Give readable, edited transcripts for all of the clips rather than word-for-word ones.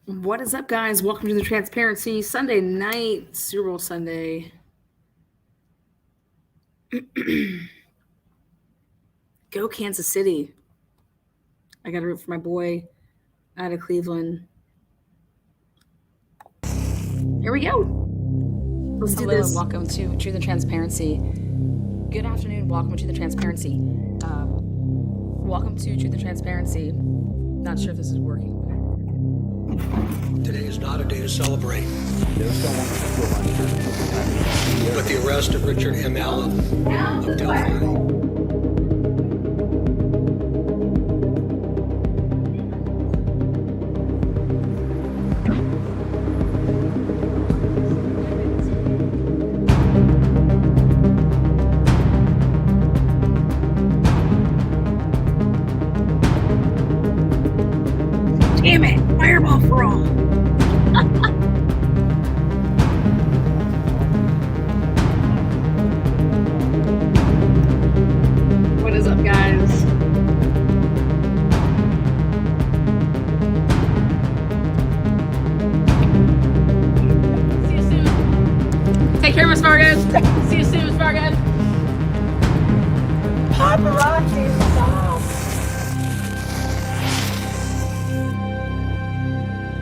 What is up, guys? Welcome to the Transparency Sunday night, Super Bowl Sunday. Go Kansas City. I got to root for my boy out of Cleveland. Here we go. Let's do Hello this. and welcome to Truth and Transparency. Good afternoon. Welcome to the Transparency. Welcome to Truth and Transparency. Not sure if this is working. Today is not a day to celebrate. With the arrest of Richard M. Allen of Delphi. Damn it! Fireball for all. What is up, guys? See you soon. Take care, Miss Vargas. See you soon, Miss Vargas. Paparazzi, stop.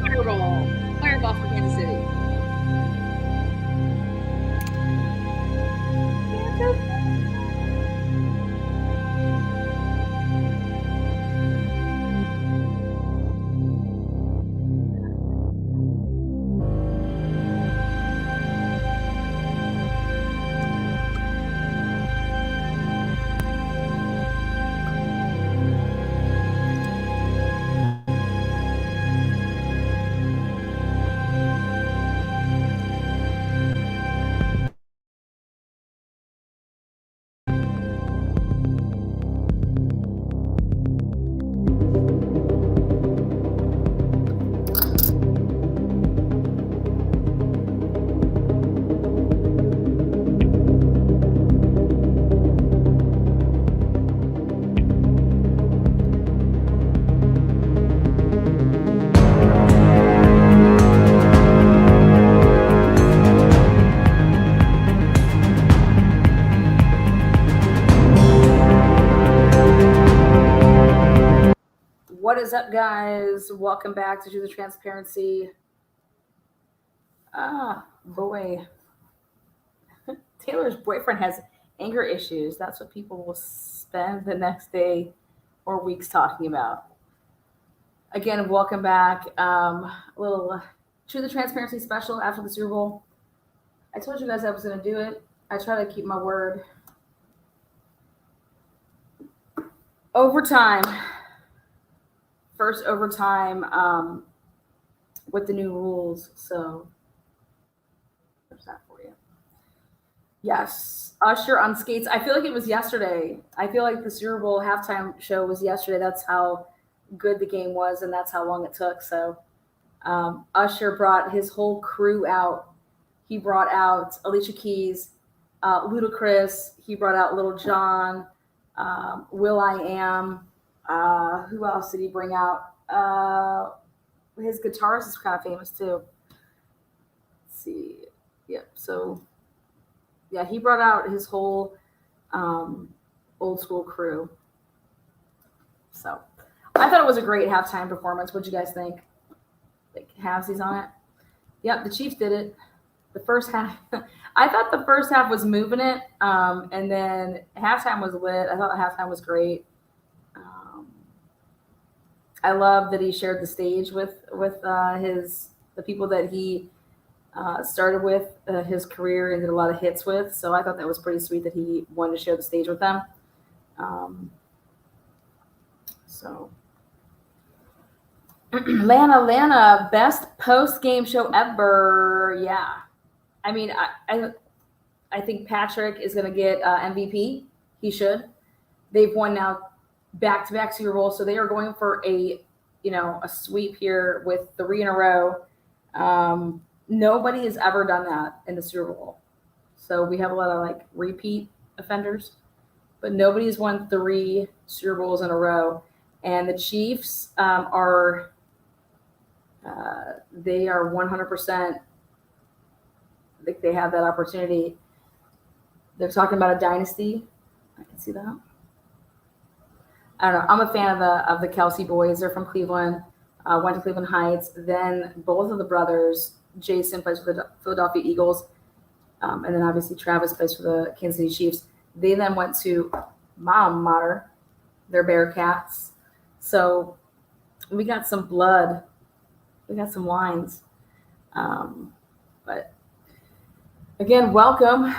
Fireball. Fireball for Kansas City. What is up, guys? Welcome back to Do the Transparency. Boy. Taylor's boyfriend has anger issues. That's what people will spend the next day or weeks talking about. Again, welcome back. A little To the Transparency special after the Super Bowl. I told you guys I was going to do it. I try to keep my word. Overtime. First overtime with the new rules. So there's that for you. Yes, Usher on skates. I feel like it was yesterday. I feel like the Super Bowl halftime show was yesterday. That's how good the game was, and that's how long it took. So Usher brought his whole crew out. He brought out Alicia Keys, Ludacris. He brought out Little John, Will I Am. Who else did he bring out? His guitarist is kind of famous too. Let's see. Yep. So, yeah, he brought out his whole old school crew. So, I thought it was a great halftime performance. What'd you guys think? Like halvesies on it? Yep, the Chiefs did it. The first half, I thought the first half was moving it, and then halftime was lit. I thought halftime was great. I love that he shared the stage with the people that he started with his career and did a lot of hits with. So I thought that was pretty sweet that he wanted to share the stage with them. So Lana, best post game show ever. Yeah, I mean, I think Patrick is going to get MVP. He should. They've won now back-to-back Super Bowls, so they are going for a sweep here with 3 in a row. Nobody has ever done that in the Super Bowl, so we have a lot of like repeat offenders, but nobody has won 3 Super Bowls in a row. And the Chiefs are they are 100%. I think they have that opportunity. They're talking about a dynasty. I can see that. I don't know. I'm a fan of the Kelsey boys. They're from Cleveland. Went to Cleveland Heights. Then both of the brothers, Jason plays for the Philadelphia Eagles, and then obviously Travis plays for the Kansas City Chiefs. They then went to my alma mater. They're Bearcats. So we got some blood. We got some lines. But again, welcome.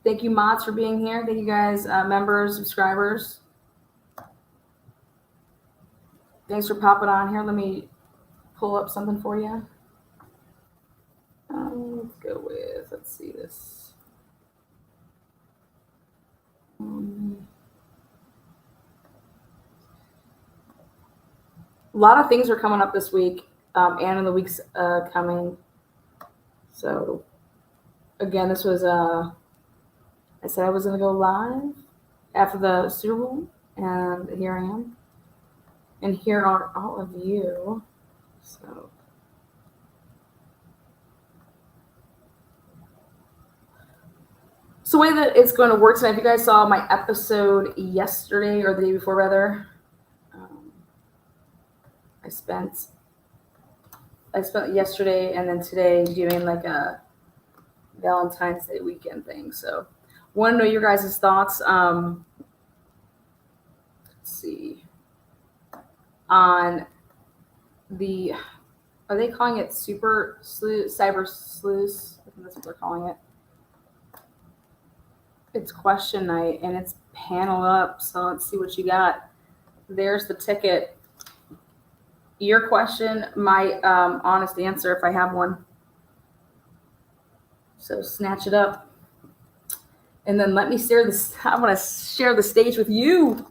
Thank you, mods, for being here. Thank you guys, members, subscribers. Thanks for popping on here. Let me pull up something for you. Let's go with, let's see this. A lot of things are coming up this week and in the weeks coming. So, again, this was I said I was going to go live after the Super Bowl, and here I am. And here are all of you. So the way that it's going to work tonight, if you guys saw my episode yesterday, or the day before rather, I spent yesterday and then today doing like a Valentine's Day weekend thing. So want to know your guys' thoughts. Let's see. On the, are they calling it Super Sleuth, Cyber Sleuth? I think that's what they're calling it. It's question night and it's panel up. So let's see what you got. There's the ticket. Your question, my honest answer if I have one. So snatch it up. And then let me share this. I want to share the stage with you.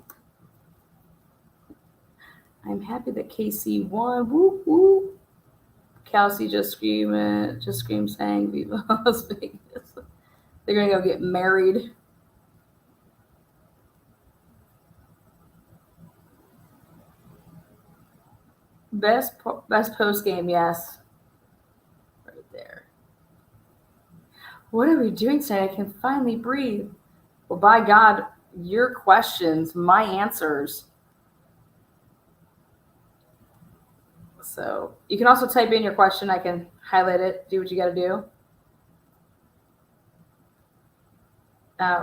I'm happy that KC won. Woo woo. Kelsey just screamed saying Viva Las Vegas. They're gonna go get married. Best post game, yes. Right there. What are we doing tonight? I can finally breathe. Well, by God, your questions, my answers. So you can also type in your question. I can highlight it, do what you got to do.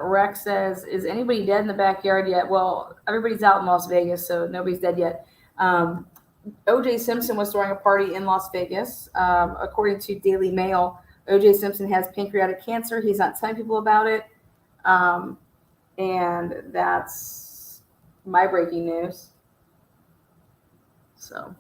Rex says, is anybody dead in the backyard yet? Well, everybody's out in Las Vegas, so nobody's dead yet. O.J. Simpson was throwing a party in Las Vegas. According to Daily Mail, O.J. Simpson has pancreatic cancer. He's not telling people about it. And that's my breaking news. So.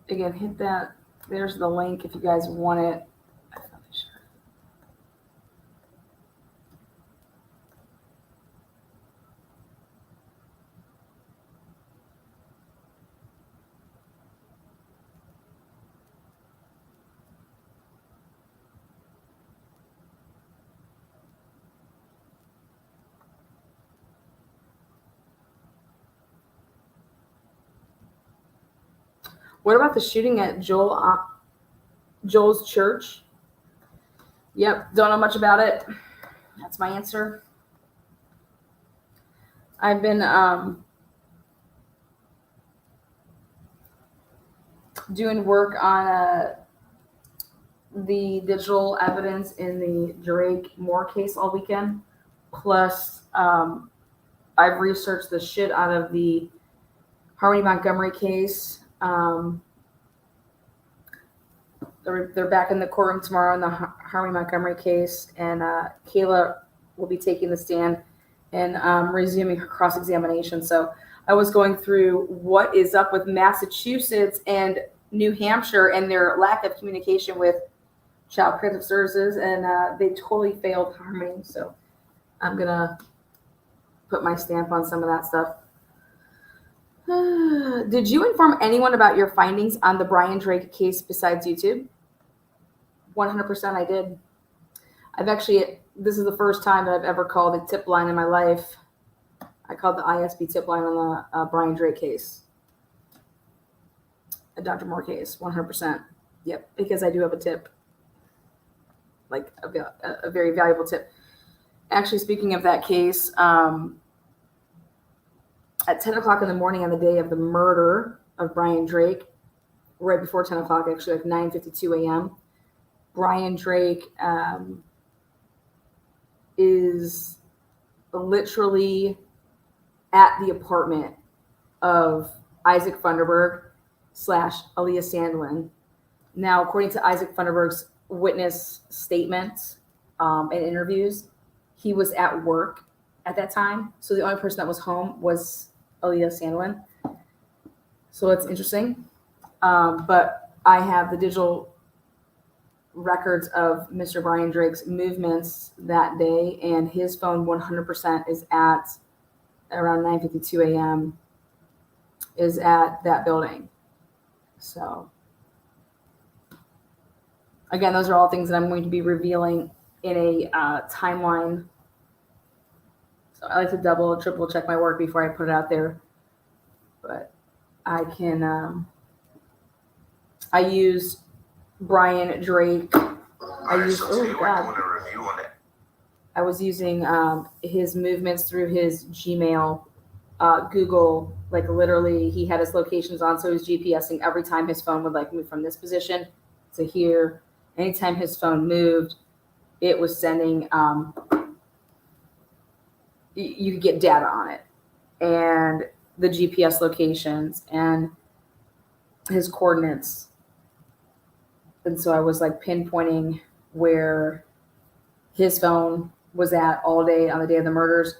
Again, hit that. There's the link if you guys want it. What about the shooting at Joel's church? Yep, don't know much about it. That's my answer. I've been doing work on the digital evidence in the Drake Moore case all weekend. Plus, I've researched the shit out of the Harmony Montgomery case. They're back in the courtroom tomorrow in the Harmony Montgomery case, and Kayla will be taking the stand and resuming her cross-examination. So I was going through what is up with Massachusetts and New Hampshire and their lack of communication with Child Protective Services, and they totally failed Harmony. So I'm gonna put my stamp on some of that stuff. Did you inform anyone about your findings on the Brian Drake case besides YouTube? 100% I did. This is the first time that I've ever called a tip line in my life. I called the ISB tip line on the Brian Drake case. A Dr. Moore case, 100%. Yep, because I do have a tip. Like a very valuable tip. Actually, speaking of that case, at 10 o'clock in the morning on the day of the murder of Brian Drake, right before 10 o'clock, actually like 9:52 a.m., Brian Drake is literally at the apartment of Isaac Funderburg / Aaliyah Sandlin. Now, according to Isaac Funderburg's witness statements and interviews, he was at work at that time. So the only person that was home was Aaliyah Sandlin. So it's interesting. But I have the digital records of Mr. Brian Drake's movements that day, and his phone 100% is at around 9:52 a.m. is at that building. So again, those are all things that I'm going to be revealing in a timeline. So I like to double, triple check my work before I put it out there. But I can, I use Brian Drake. I was using his movements through his Gmail, Google, like literally he had his locations on. So he was GPSing every time his phone would like move from this position to here. Anytime his phone moved, it was sending, you could get data on it and the GPS locations and his coordinates. And so I was like pinpointing where his phone was at all day on the day of the murders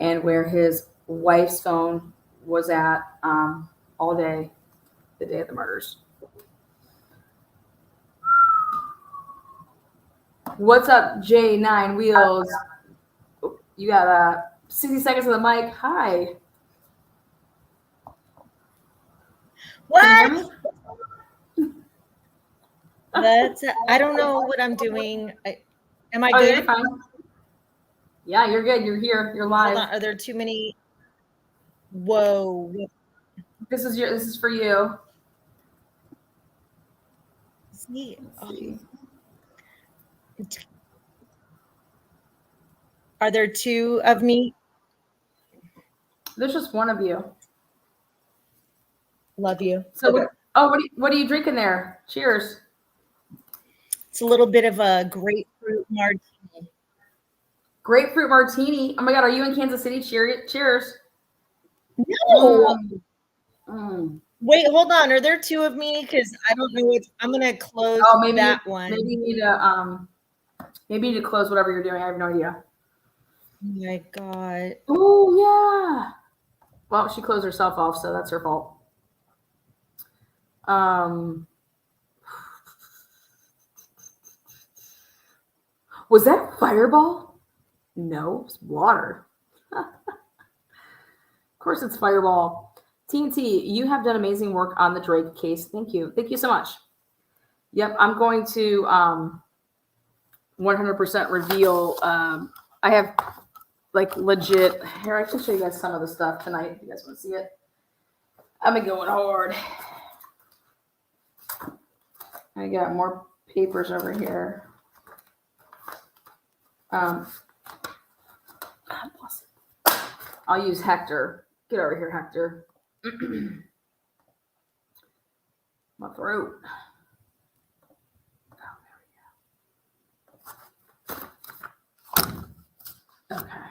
and where his wife's phone was at all day the day of the murders. What's up, J9 Wheels? You got 60 seconds of the mic. Hi. What? That's, I don't know what I'm doing. Am I good? You're fine. Yeah, you're good. You're here. You're live. Hold on. Are there too many? Whoa. This is for you. See? Are there two of me? There's just one of you. Love you. So, what are you drinking there? Cheers. It's a little bit of a grapefruit martini. Grapefruit martini. Oh my God, are you in Kansas City? Cheers. No. Wait, hold on. Are there two of me? Because I don't know what I'm gonna close that one. Maybe you need to close whatever you're doing. I have no idea. Oh my God. Oh yeah. Well, she closed herself off, so that's her fault. Was that Fireball? No, it's water. Of course it's Fireball. TNT, you have done amazing work on the Drake case. Thank you. Thank you so much. Yep, I'm going to 100% reveal. I have like legit. Here, I can show you guys some of the stuff tonight if you guys want to see it. I've been going hard. I got more papers over here. God bless it. I'll use Hector. Get over here, Hector. My throat. Oh, there we go. Okay.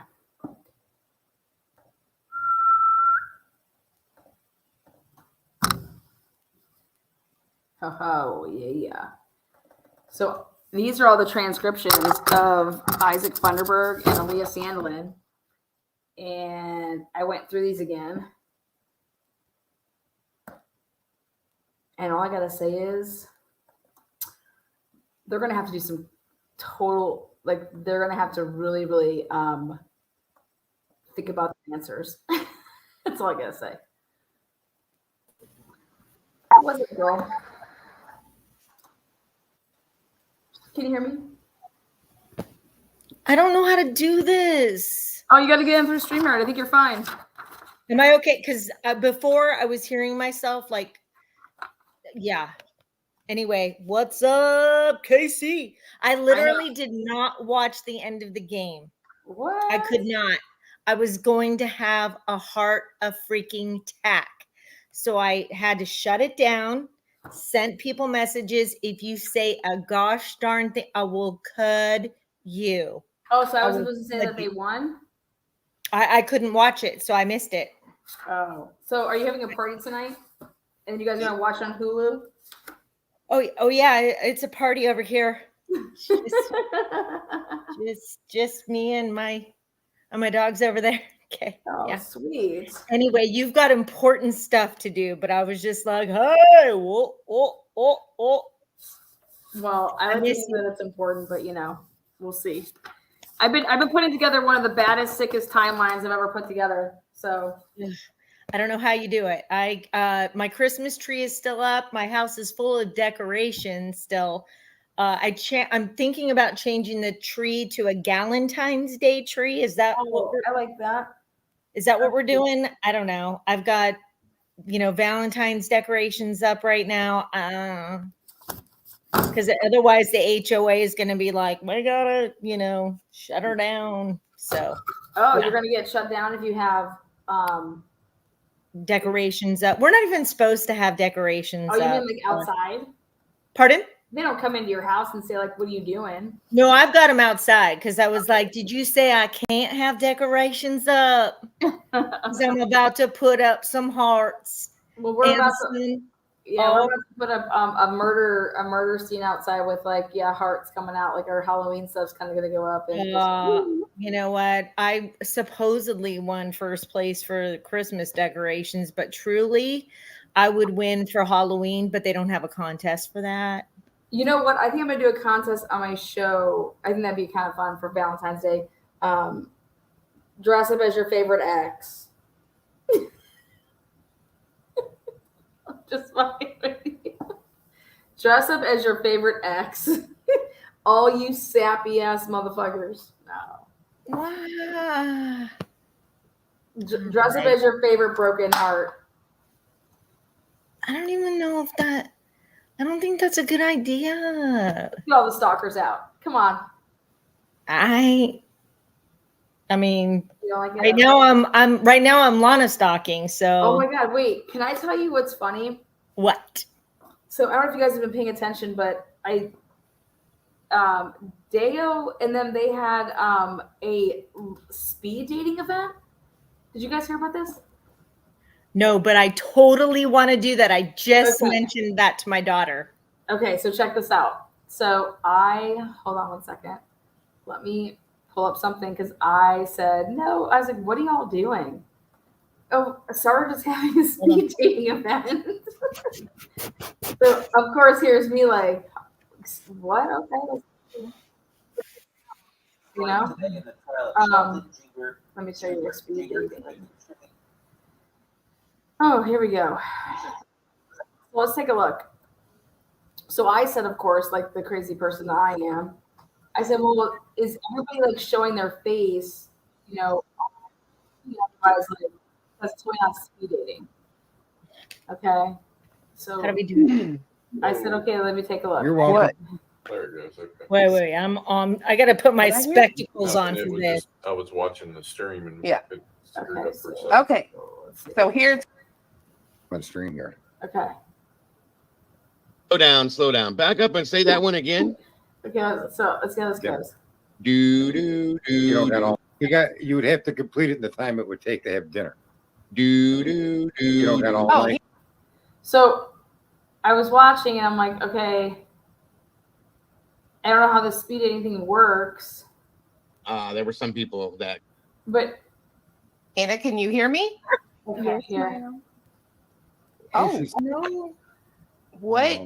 Oh, yeah. So these are all the transcriptions of Isaac Funderburg and Aaliyah Sandlin. And I went through these again. And all I got to say is they're going to have to do some total, like they're going to have to really, really think about the answers. That's all I got to say. girl. Can you hear me? I don't know how to do this. Oh, you got to get in through StreamYard. I think you're fine. Am I okay? Because before I was hearing myself like, yeah. Anyway, what's up, Casey? I literally did not watch the end of the game. What? I could not. I was going to have a heart of freaking attack. So I had to shut it down, sent people messages. If you say a gosh darn thing, I will cud you. Oh, so I was supposed to say that they won? I couldn't watch it, so I missed it. Oh. So are you having a party tonight? And you guys are going to watch on Hulu? Oh yeah, it's a party over here. Just me and my dogs over there. Okay. Oh, yeah. Sweet. Anyway, you've got important stuff to do, but I was just like, hey, whoa. Well, I like to think that it's important, but we'll see. I've been putting together one of the baddest, sickest timelines I've ever put together. So I don't know how you do it. My Christmas tree is still up. My house is full of decorations still. I'm thinking about changing the tree to a Valentine's Day tree. Is that I like that. Is that what we're doing? I don't know. I've got, Valentine's decorations up right now. Because otherwise the HOA is going to be like, we gotta, shut her down. So. Oh, yeah. You're going to get shut down if you have decorations up. We're not even supposed to have decorations up. Oh, you mean like outside? Pardon? They don't come into your house and say like, what are you doing? No, I've got them outside because I was like, did you say I can't have decorations up? Because I'm about to put up some hearts. Well, we're about to put up a murder scene outside with hearts coming out. Like our Halloween stuff's kind of going to go up. And you know what? I supposedly won first place for Christmas decorations, but truly I would win for Halloween, but they don't have a contest for that. You know what? I think I'm going to do a contest on my show. I think that'd be kind of fun for Valentine's Day. Dress up as your favorite ex. Just fucking with you. Dress up as your favorite ex. All you sappy ass motherfuckers. No. Wow. Dress up as your favorite broken heart. I don't even know if that. I don't think that's a good idea. Get all the stalkers out. Come on. I mean, you don't like right now I'm Lana stalking. So. Oh my God! Wait, can I tell you what's funny? What? So I don't know if you guys have been paying attention, but Deo and them, they had a speed dating event. Did you guys hear about this? No, but I totally want to do that. I just mentioned that to my daughter. Okay, so check this out. So hold on one second. Let me pull up something because I said, no. I was like, what are y'all doing? Oh, Sarah just having a speed dating event. So, of course, here's me like, what? Okay. Let me show you what speed dating is. Oh, here we go. Well, let's take a look. So I said, of course, like the crazy person that I am, I said, well, is everybody like showing their face, otherwise, like, that's totally not speed dating. Okay. So how do we do that? I said, okay, let me take a look. You're welcome. There it goes. Okay. Wait. I'm on. I got to put my spectacles on for this. I was watching the stream and yeah. Okay. So here's on stream here. Okay. Slow down. Back up and say that one again. Okay, so let's see how this goes. Do. You don't got all. You would have to complete it in the time it would take to have dinner. Do. You don't got all. Oh. So I was watching and I'm like, okay, I don't know how the speed dating thing works. There were some people that. But Anna, can you hear me? Okay, yes, here. ma'am. Oh no. What?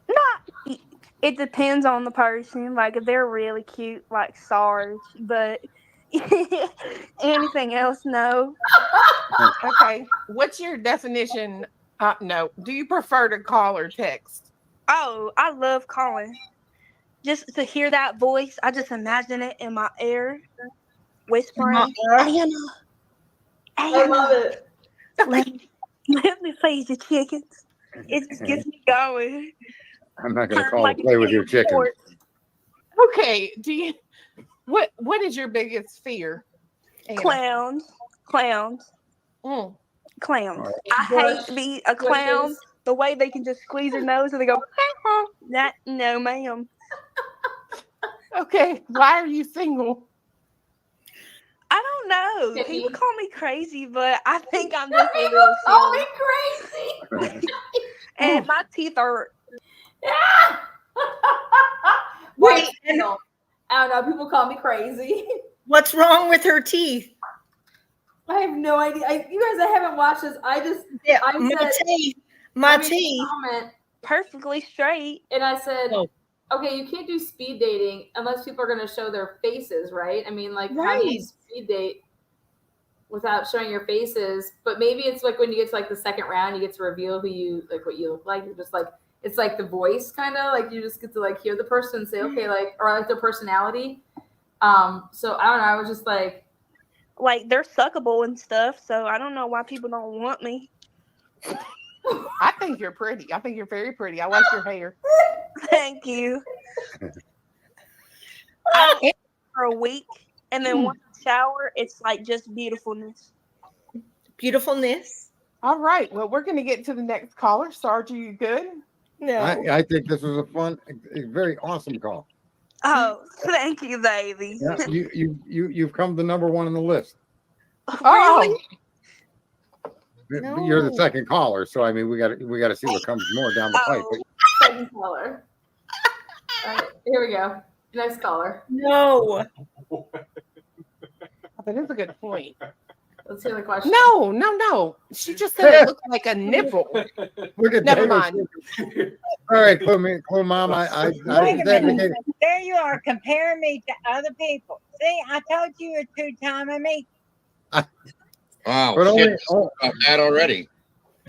Not. It depends on the person. Like if they're really cute, like Sarge, but anything else, no. Okay. What's your definition No. Do you prefer to call or text? Oh, I love calling. Just to hear that voice, I just imagine it in my ear, whispering, Anna, I love Anna, it. let me feed the chickens. It just gets me going. I'm not going to Kind of call like and play with your a chickens. sport. Okay. Do you what is your biggest fear? Anna? Clowns. Mm. Clowns. I hate to be a clown. The way they can just squeeze their nose and they go, that no, ma'am. Okay. Why are you single? I don't know. Tiffy. People call me crazy, but I think I'm just a little Oh, silly. me crazy. And my teeth are. Wait, No, I don't know. People call me crazy. what's wrong with her teeth? I have no idea. You guys that haven't watched this, Yeah, I my said- teeth. I My made a teeth. comment, Perfectly straight. and I said, Oh. okay, you can't do speed dating unless people are going to show their faces, right? I mean, like, how do you Right. speed date without showing your faces? But maybe it's like when you get to like the second round, you get to reveal who you like, what you look like. You're just like, it's like the voice kind of like you just get to like hear the person and say, okay, like, or like their personality. So I don't know. I was just like, They're suckable and stuff, so I don't know why people don't want me. I think you're pretty. I think you're very pretty. I like your hair. Thank you. I don't for a week, and then once I shower, it's like just beautifulness. Beautifulness. All right. Well, we're going to get to the next caller. Sarge, are you good? No. I think this was a very awesome call. Oh, thank you, baby. Yeah, you've come to number one on the list. Really? No. You're the second caller, so I mean we got to see what comes more down the pipe. Oh. second caller. All right, here we go. Next caller. No. That is a good point. Let's hear the question. No. She just said it looked like a nipple. Look at Never David. mind. All right, Clue Mom. I Wait a minute. advocate. There you are comparing me to other people. See, I told you you're two-timing me. Wow, But only, shit, about that already.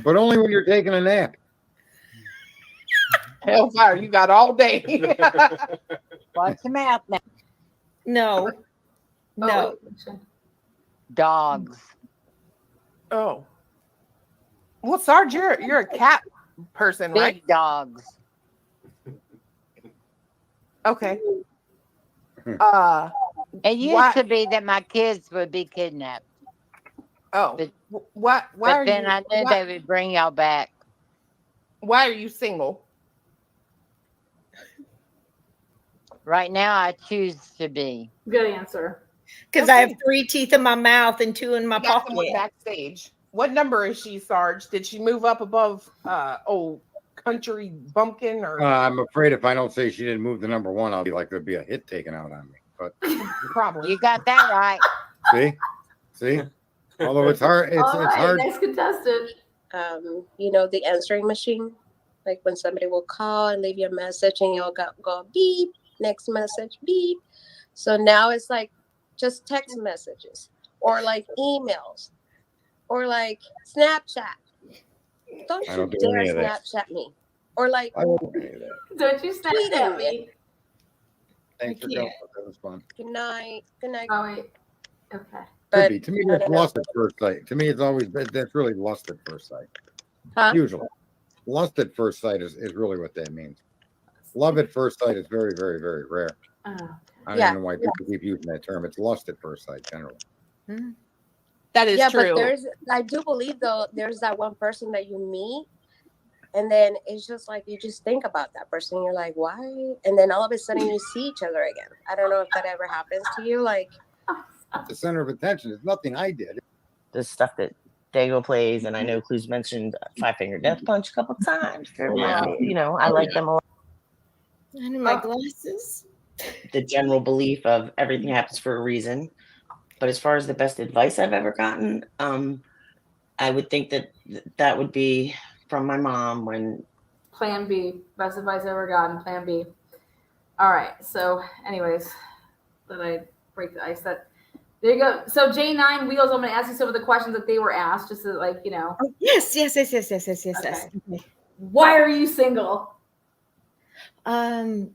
but only when you're taking a nap. Hellfire, you got all day. Watch your mouth now. No. No. Dogs. Oh. Well, Sarge, you're a cat person, right? Big dogs. Okay. It used Why- to be that my kids would be kidnapped. Oh. But- Why But are then you I knew why, they would bring y'all back. why are you single? Right now, I choose to be. Good answer. Because I have 3 teeth in my mouth and 2 in my You got someone pocket. backstage. What number is she, Sarge? Did she move up above old country bumpkin or I'm afraid if I don't say she didn't move to number one, I'll be like there'd be a hit taken out on me. But probably? You got that right. see, although it's hard, it's All right, hard. next contestant. The answering machine, like when somebody will call and leave you a message and you'll go beep, next message, beep. So now it's like just text messages or like emails or like Snapchat. Don't I you don't do dare any of that. Snapchat me. Or like I don't do any of that. Don't you snap Tweeting at me? Thanks for I going. can't. That was fun. good night. Oh wait. Okay. Could But be. To me, I that's don't know. lust at first sight. To me, it's always that's really lust at first sight. Huh? Usually, lust at first sight is really what that means. Love at first sight is very, very, very rare. Oh. I don't Yeah. know why people keep using that term. It's lust at first sight, generally. That is Yeah, true. but I do believe though, there's that one person that you meet, and then it's just like you just think about that person. You're like, why? And then all of a sudden you see each other again. I don't know if that ever happens to you. Like, The center of attention is nothing I did. The stuff that Dago plays, and I know Clues mentioned Five Finger Death Punch a couple times. I like them a lot. I need my glasses. The general belief of everything happens for a reason. But as far as the best advice I've ever gotten, I would think that would be from my mom when. Plan B. Best advice I ever gotten. Plan B. All right. So, anyways, did I break the ice? That There you go. So J9 Wheels, I'm going to ask you some of the questions that they were asked, just to like, you know. Oh, yes. Okay. Why are you single?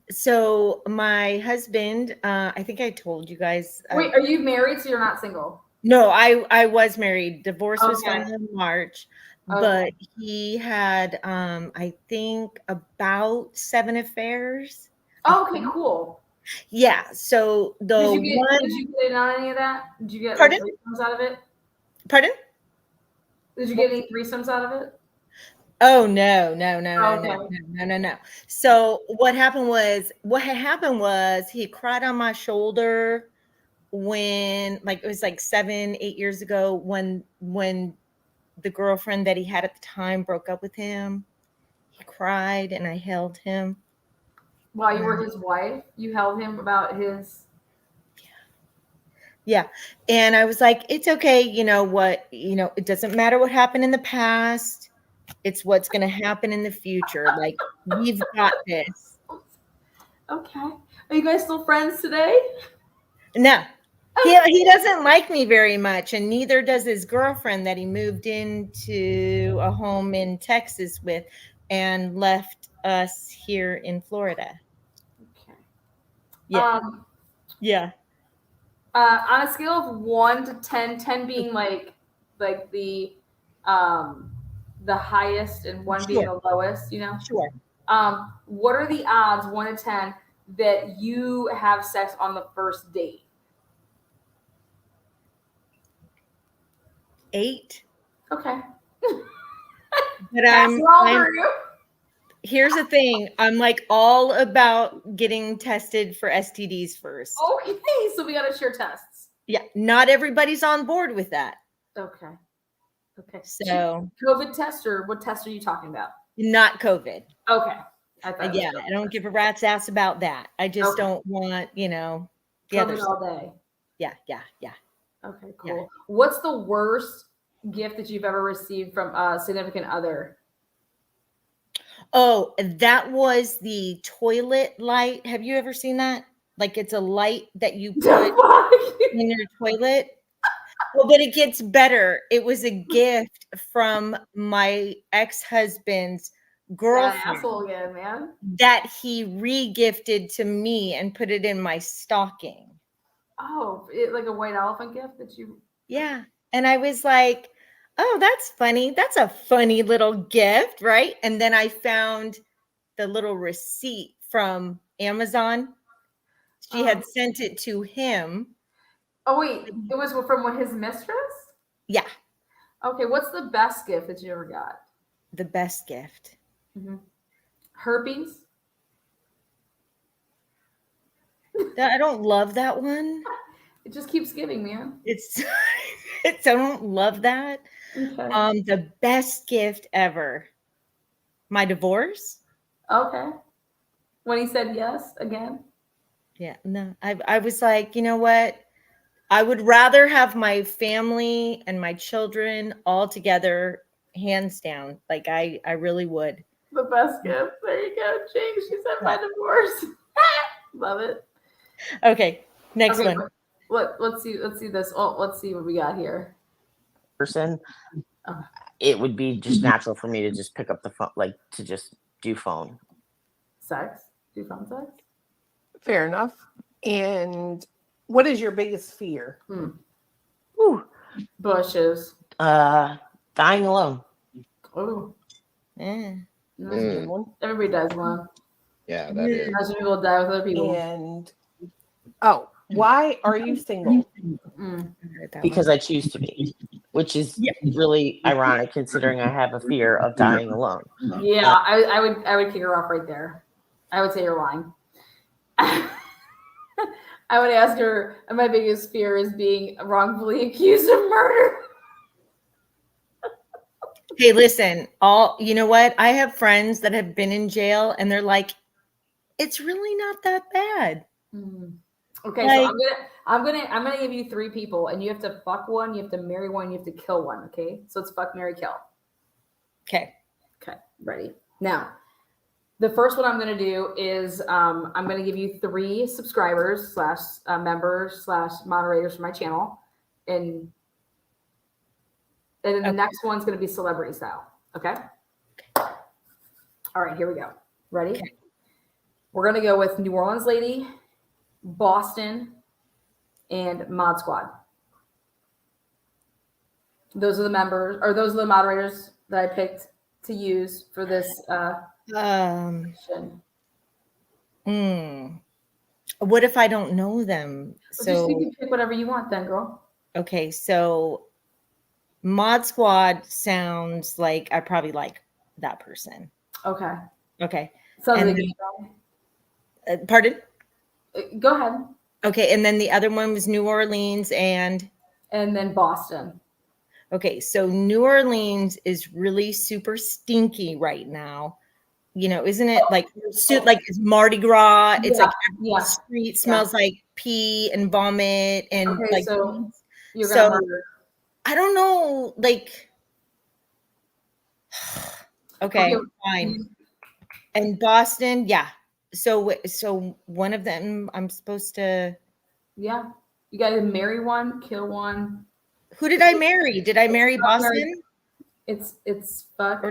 So my husband, I think I told you guys. Wait, are you married so you're not single? No, I was married. Divorce was Okay. final in March, Okay. but he had I think about 7 affairs. Oh, okay, cool. Yeah. So the Did one you get in on any of that? Did you get Pardon? like threesomes out of it? Pardon? Did you get any threesomes out of it? Oh no. So what happened was he cried on my shoulder when like it was like 7-8 years ago when the girlfriend that he had at the time broke up with him. He cried and I held him. While you were his wife, you held him about his. Yeah. And I was like, it's okay. You know what? You know, it doesn't matter what happened in the past. It's what's going to happen in the future. Like, we've got this. Okay. Are you guys still friends today? No. He doesn't like me very much, and neither does his girlfriend that he moved into a home in Texas with and left us here in Florida. Okay. Yeah. Yeah. On a scale of 1 to 10, 10 being like the highest and 1 being the lowest, you know? Sure. What are the odds, 1 to 10, that you have sex on the first date? 8. Okay. But here's the thing. I'm like all about getting tested for STDs first. Okay, so we gotta share tests. Yeah, not everybody's on board with that. Okay. Okay. So COVID test, or what test are you talking about? not COVID. Okay. I don't give a rat's ass about that. I just don't want, you know, the COVID other all day. Yeah. Okay, cool. Yeah. What's the worst gift that you've ever received from a significant other? Oh, that was the toilet light. Have you ever seen that? Like it's a light that you put in your toilet. Well, but it gets better. It was a gift from my ex-husband's girlfriend asshole again, man. That he re-gifted to me and put it in my stocking. Oh, like a white elephant gift that you. Yeah. And I was like, oh, that's funny. That's a funny little gift, right? And then I found the little receipt from Amazon. She had sent it to him. Oh, wait. It was from his mistress? Yeah. Okay. What's the best gift that you ever got? The best gift. Mm-hmm. Herpes? I don't love that one. It just keeps giving, man. I don't love that. Okay. The best gift ever. My divorce. Okay. When he said yes again. Yeah, no. I was like, you know what? I would rather have my family and my children all together, hands down. Like I really would. The best gift. There you go, James. She said my divorce. Love it. Okay, next one. Let's see this. Oh, let's see what we got here. Person, it would be just natural for me to just pick up the phone, like to just do phone. Sex? Do phone sex? Fair enough. And what is your biggest fear? Ooh, bushes. Dying alone. Oh. Yeah. Everybody does one. Yeah, that is. Imagine people die with other people. And why are you single? Because I choose to be, which is really ironic considering I have a fear of dying alone. Yeah, I would kick her off right there. I would say you're lying. I would ask her, my biggest fear is being wrongfully accused of murder. Hey, listen, you know what? I have friends that have been in jail and they're like, it's really not that bad. Okay, like, so I'm gonna give you 3 people, and you have to fuck one, you have to marry one, you have to kill one. Okay, so it's fuck, marry, kill. Okay, ready now. the first one I'm going to do is I'm going to give you 3 subscribers / members / moderators for my channel, and then the next one's going to be celebrity style. Okay. All right, here we go. Ready? Okay. We're going to go with New Orleans Lady, Boston, and Mod Squad. Those are the members, or those are the moderators that I picked to use for this. What if I don't know them? So you can pick whatever you want then, girl. Okay, so Mod Squad sounds like I probably like that person. Okay. Okay. So pardon? Go ahead. Okay, and then the other one was New Orleans and then Boston. Okay, so New Orleans is really super stinky right now. You know, isn't it like it's Mardi Gras? It's like every street smells like pee and vomit and like. So you're gonna murder. I don't know, like. Okay, fine. And Boston, yeah. So one of them, I'm supposed to. Yeah, you got to marry one, kill one. Who did I marry? Did I marry Boston? It's fuck.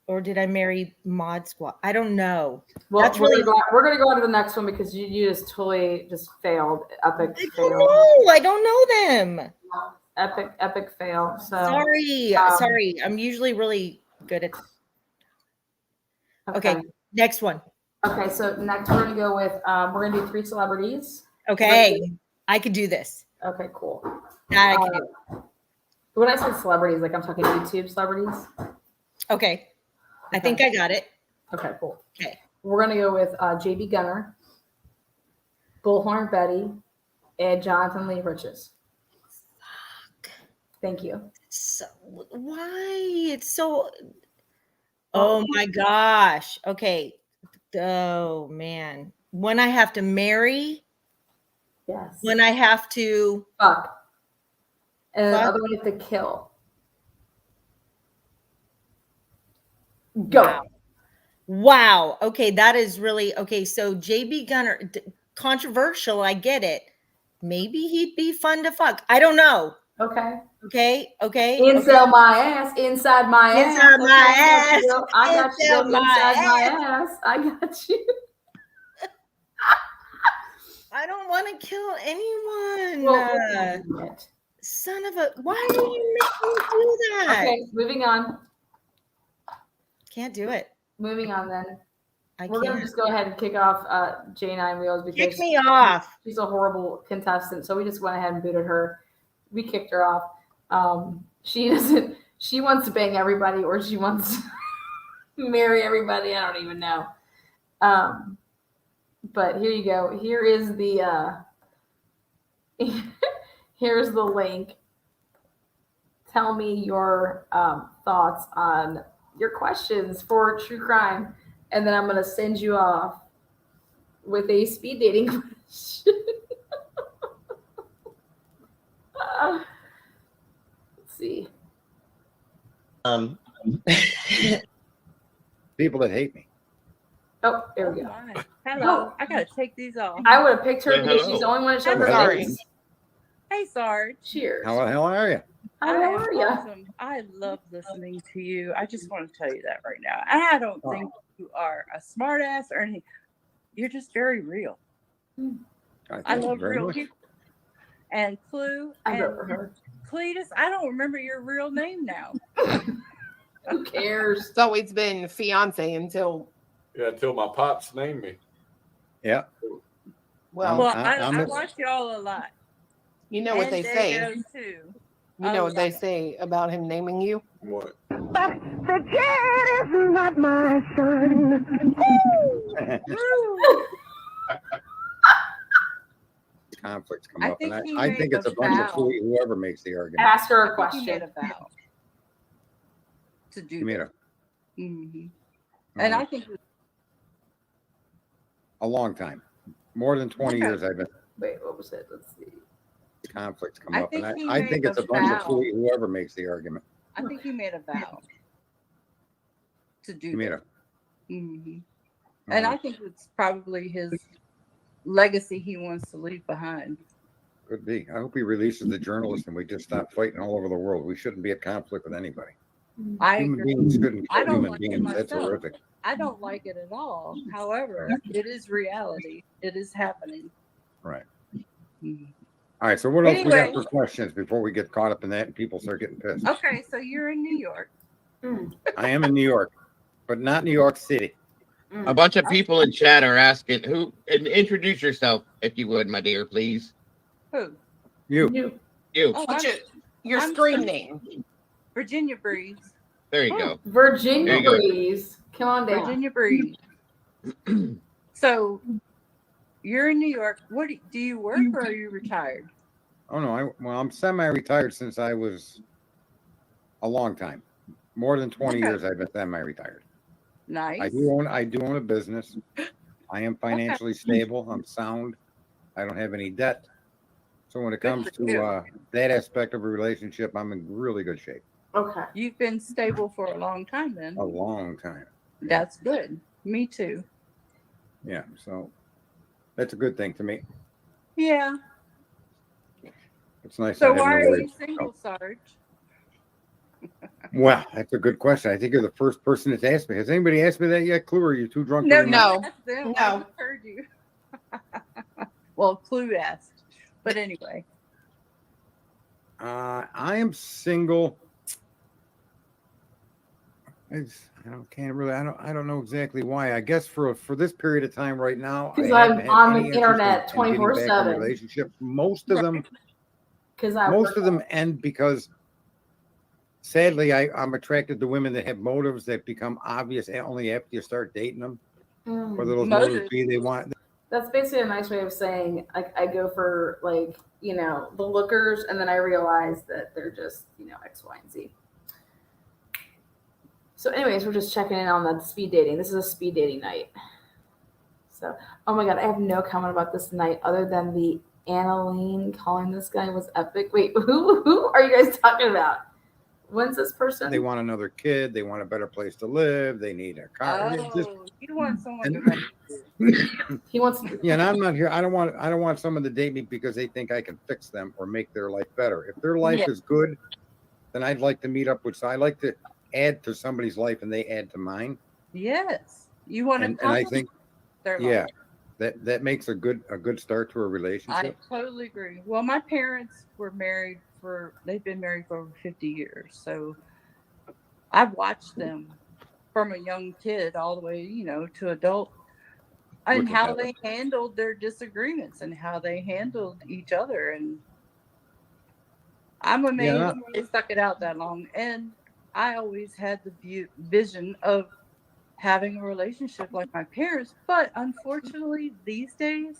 Or did I marry Mod Squad? I don't know. Well, that's we're gonna go on to the next one because you just totally just failed. Epic fail. No, I don't know them. Epic fail. So sorry. I'm usually really good at. Okay, next one. Okay, so next we're gonna go with we're gonna do 3 celebrities. Okay, I could do this. Okay, cool. That I can do. When I say celebrities, like I'm talking YouTube celebrities. Okay. I think I got it. Okay, cool. Okay. We're gonna go with JB Gunner, Bullhorn Betty, and Jonathan Lee Riches. Fuck. Thank you. So why? It's so. Oh my gosh. Okay. Oh man. When I have to marry. Yes. When I have to fuck. And the other one is to kill. Go. Wow. Okay, that is really okay. So JB Gunner, controversial. I get it. Maybe he'd be fun to fuck. I don't know. Okay. Okay. Inside my ass. Inside my ass. Inside my ass. I got you. Inside my ass. I got you. I don't want to kill anyone. Well, son of a. Why do you make me do that? Okay, moving on. Can't do it. Moving on then. We're gonna just go ahead and kick off J9 Wheels because kick me off. She's a horrible contestant, so we just went ahead and booted her. We kicked her off. She doesn't. She wants to bang everybody, or she wants to marry everybody. I don't even know. But here you go. Here is the. Here's the link. Tell me your thoughts on your questions for true crime, and then I'm going to send you off with a speed dating question. Let's see. People that hate me. Oh, there we go. Hello. I gotta take these off. I would have picked her because she's the only one that showed her face. Hey, Sarge. Cheers. How are you? How are you? Awesome. I love listening to you. I just want to tell you that right now. And I don't think you are a smart ass or anything. You're just very real. I love real people. And Clue and Cletus, I don't remember your real name now. Who cares? So it's been fiance until my pops named me. Yeah. Well, I watch y'all a lot. You know what they say. You know what they say about him naming you? What? But the kid is not my son. Conflicts come up, and I think it's a bunch of fool whoever makes the argument. Ask her a question. To do that. And I think a long time, more than 20 years I've been. Wait, what was it? Let's see. Conflicts come up, and I think it's a bunch of fool whoever makes the argument. I think he made a vow to do You mean that. a And I think it's probably his legacy he wants to leave behind. could be. I hope he releases the journalist and we just stop fighting all over the world. We shouldn't be at conflict with anybody. I Human agree. beings shouldn't I kill don't human like it beings. That's myself. horrific. I don't like it at all. However, it is reality. It is happening. Right. Mhm. All right. So what else we got Anyway. for questions before we get caught up in that and people start getting pissed? Okay, so you're in New York. I am in New York, but not New York City. A bunch of people in chat are asking who. And introduce yourself, if you would, my dear, please. Who? You. You. Oh, What's I'm- your I'm screen from name? Virginia Breeze. There you go. Virginia There you go. Breeze. Come on down. Virginia Breeze. So you're in New York. What do you work or are you retired? Oh no, I'm semi-retired since I was a long time. More than 20 Okay. years I've been semi-retired. Nice. I do own a business. I am financially stable. I'm sound. I don't have any debt. So when it Good comes for you. to that aspect of a relationship, I'm in really good shape. Okay. You've been stable for a long time then. A long time. That's good. Me too. Yeah. So that's a good thing to me. Yeah. It's nice. So not why having to are worry you single, Sarge? Well, that's a good question. I think you're the first person that's asked me. Has anybody asked me that yet, Clue? Or are you too drunk? to remember? No. That's them. No. I just heard you. Well, Clue asked. But anyway. I am single. I don't know exactly why. I guess for this period of time right now, Because I I'm haven't had on the any interest internet in getting back in 24/7. relationships. Most of them Because I most of them end because sadly I'm attracted to women that have motives that become obvious only after you start dating them. Whether those motives be they want. That's basically a nice way of saying I go for like, the lookers, and then I realize that they're just, X, Y, and Z. So anyways, we're just checking in on the speed dating. This is a speed dating night. So, oh my God, I have no comment about this night other than the Annalene calling this guy was epic. Wait, who are you guys talking about? When's this person? They want another kid. They want a better place to live. They need a car. Oh, you want someone to He wants. Yeah, and I'm not here. I don't want someone to date me because they think I can fix them or make their life better. If their life is good, then I'd like to meet up with. So I like to add to somebody's life, and they add to mine. Yes, you want And to. I think, life. that makes a good start to a I relationship. totally agree. Well, my parents were married they've been married for over 50 years. So I've watched them from a young kid all the way, to adult, and how they handled their disagreements and how they handled each other. And I'm amazed they stuck it out that long. And I always had the vision of having a relationship like my parents. But unfortunately, these days,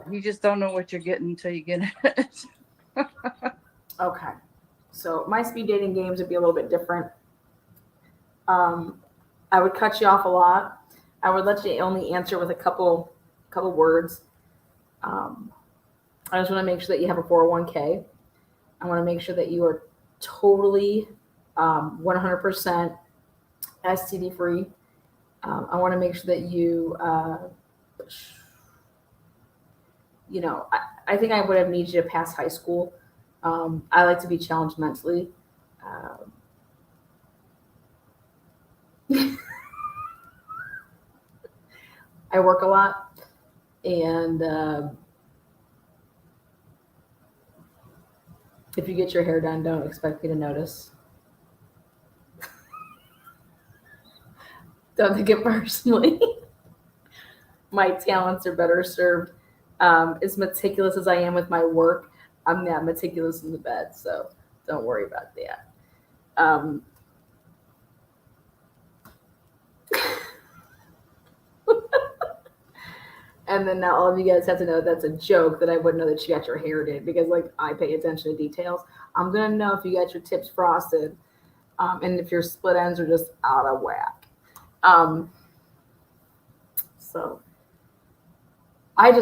you just don't know what you're getting until you get it. Okay. So my speed dating games would be a little bit different. I would cut you off a lot. I would let you only answer with a couple words. I just want to make sure that you have a 401k. I want to make sure that you are totally 100% STD free. I want to make sure that you, I think I would have needed you to pass high school. I like to be challenged mentally. I work a lot, and if you get your hair done, don't expect me to notice. Don't take it personally. My talents are better served. As meticulous as I am with my work, I'm not meticulous in the bed, so don't worry about that. And then now all of you guys have to know that's a joke, that I wouldn't know that you got your hair did, because I pay attention to details. I'm gonna know if you got your tips frosted, and if your split ends are just out of whack. So I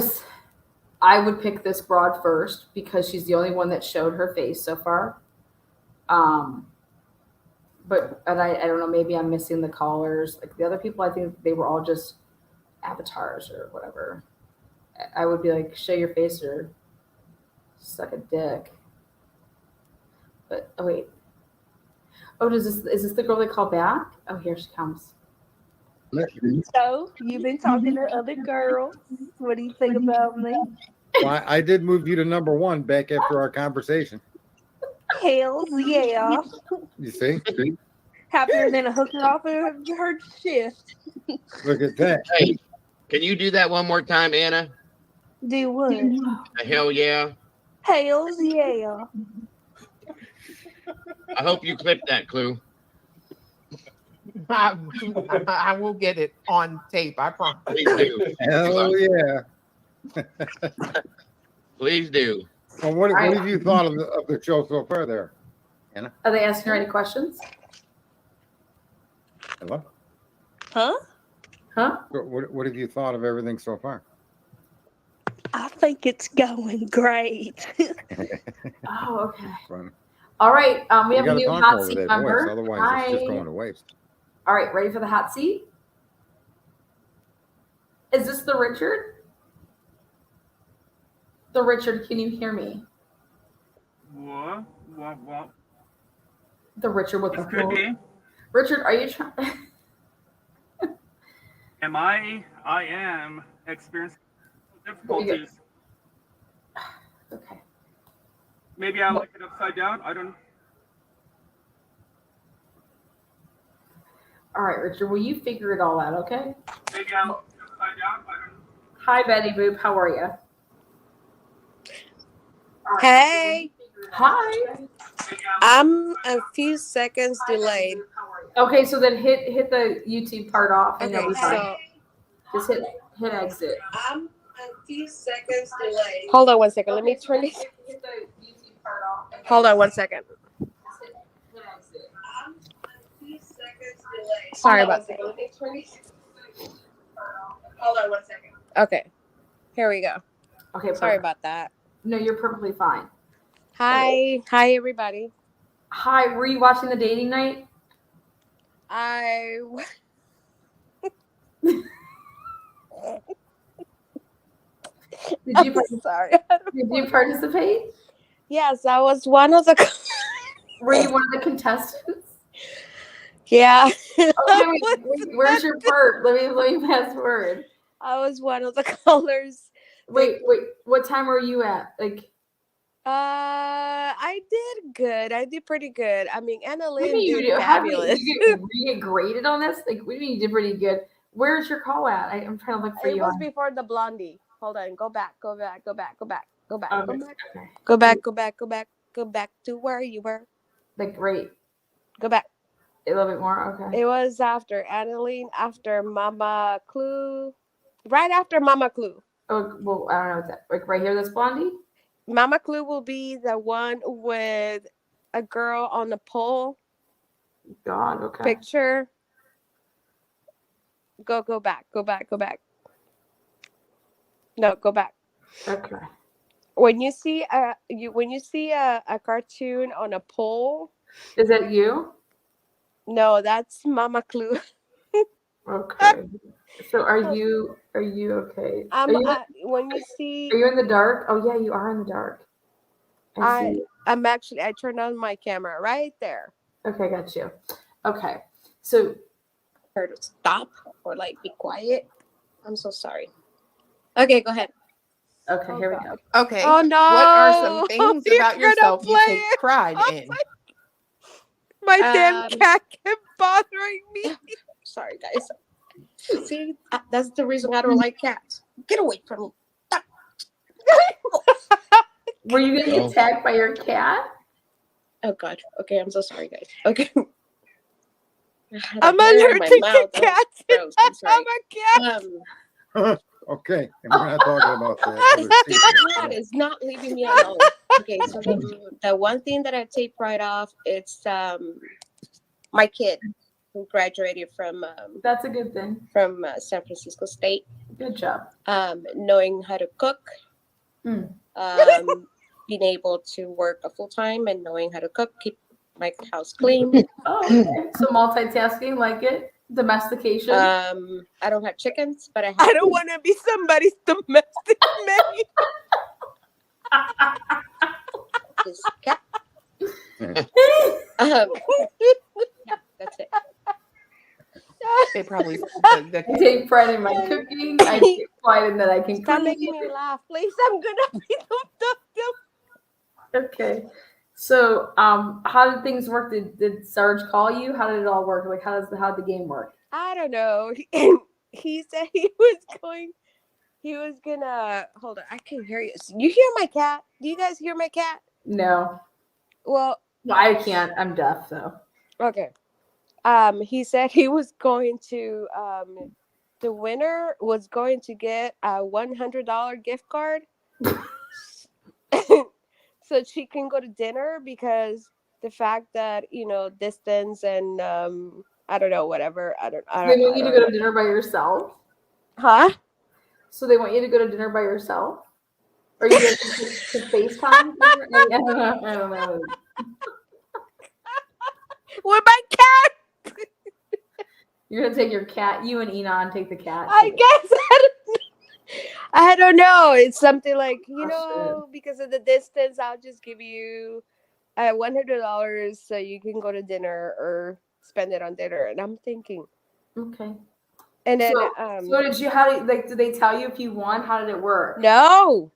would pick this broad first because she's the only one that showed her face so far. but and I don't know, maybe I'm missing the callers. Like the other people, I think they were all just avatars or whatever. I would be like, show your face or suck a dick. But oh wait. Oh, is this the girl they call back? Oh, here she comes. So you've been talking to other girls. What do you think about me? Well, I did move you to number 1 back after our conversation. Hells yeah. You see? Happier than a hooker off of her shift. Look at that. Hey, can you do that one more time, Anna? Do what? Hell yeah. Hells yeah. I hope you clip that, Clue. I will get it on tape. I promise. Please do. Hell yeah. Please do. Well, what have you thought of the show so far there, Anna? Are they asking her any questions? Hello? Huh? Huh? What have you thought of everything so far? I think it's going great. Oh, okay. Fun. All right. We have a gotta new talk hot over seat that member. voice, otherwise Hi. it's just going to waste. All right, ready for the hot seat? Is this the Richard? The Richard, can you hear me? What? The Richard with the This could phone. be. Richard, are you trying? I am experiencing difficulties. Okay. Maybe I like it upside down. I don't. All right, Richard, will you figure it all out, okay? Maybe I like it upside down. I don't. Hi, Betty Boop. How are you? Hey, Hi. I'm a few seconds delayed. Okay, so then hit the YouTube part off and Okay, you'll be fine. so Just hit exit. I'm a few seconds delayed. Hold on one second. Let me turn this. Hit the YouTube part off. Hold on one second. Hit exit. I'm a few seconds delayed. Sorry about that. Let me turn this. Hold on one second. Okay, here we go. Okay, Sorry perfect. about that. No, you're perfectly fine. Hi, everybody. Hi, were you watching the dating night? Did you Sorry. Did you participate? Yes, I was one of the. Were you one of the contestants? Yeah. Okay, wait, where's your part? Let me pass word. I was one of the callers. Wait, what time were you at? Like, I did good. I did pretty good. I mean, Anna what do Lynn you mean did fabulous. you get graded on this? Like, what do you mean you did pretty good? Where's your call at? I'm trying to look for It you. was before the blondie. Hold on. Go back. Okay. Go back to where you were. Like, great. Go back. A little bit more. Okay. It was after Annalene, after Mama Clue, right after Mama Clue. Oh, well, I don't know what's that. Like right here, this blondie. Mama Clue will be the one with a girl on the pole. God, okay. Picture. Go back. No, go back. Okay. When you see a cartoon on a pole, is that you? No, that's Mama Clue. Okay. So are you okay? When you see, are you in the dark? Oh yeah, you are in the dark. I turned on my camera right there. Okay, got you. Okay, so her to stop or like be quiet. I'm so sorry. Okay, go ahead. Okay, here we go. Okay. Oh no! What are some things You're about gonna yourself you play take it. pride in? My damn cat kept bothering me. Sorry, guys. See, that's the reason I don't like cats. Get away from me. Were you getting attacked by your cat? Oh God. Okay, I'm so sorry, guys. Okay. I'm allergic to cats. I'm a cat. Okay, and we're not talking about that. The cat is not leaving me alone. Okay, so the one thing that I take pride off, it's my kid who graduated from. That's a good thing. From San Francisco State. Good job. Knowing how to cook. Being able to work a full time and knowing how to cook, my house clean. Oh, okay. So multitasking, like it. Domestication. I don't have chickens, but I have. I don't want to be somebody's domestic maid. This cat. Yeah, that's it. They probably. I take pride in my cooking. I take pride in that I can Stop clean. making me laugh, please. I'm gonna be Okay. So, how did things work? Did Sarge call you? How did it all work? Like, how did the game work? I don't know. He said he was gonna hold on. I can hear you. You hear my cat? Do you guys hear my cat? No. Well, I can't. I'm deaf, so. okay. He said he was going to the winner was going to get a $100 gift card. So she can go to dinner because the fact that, distance and I don't know, whatever. They want you to go to dinner by yourself? Huh? So they want you to go to dinner by yourself? Or are you going to FaceTime? I don't know. With my cat. You're going to take your cat. You and Enon take the cat. I guess. I don't know. It's something like, because of the distance, I'll just give you $100 so you can go to dinner or spend it on dinner. And I'm thinking, okay. And then, so did they tell you if you won? How did it work? No.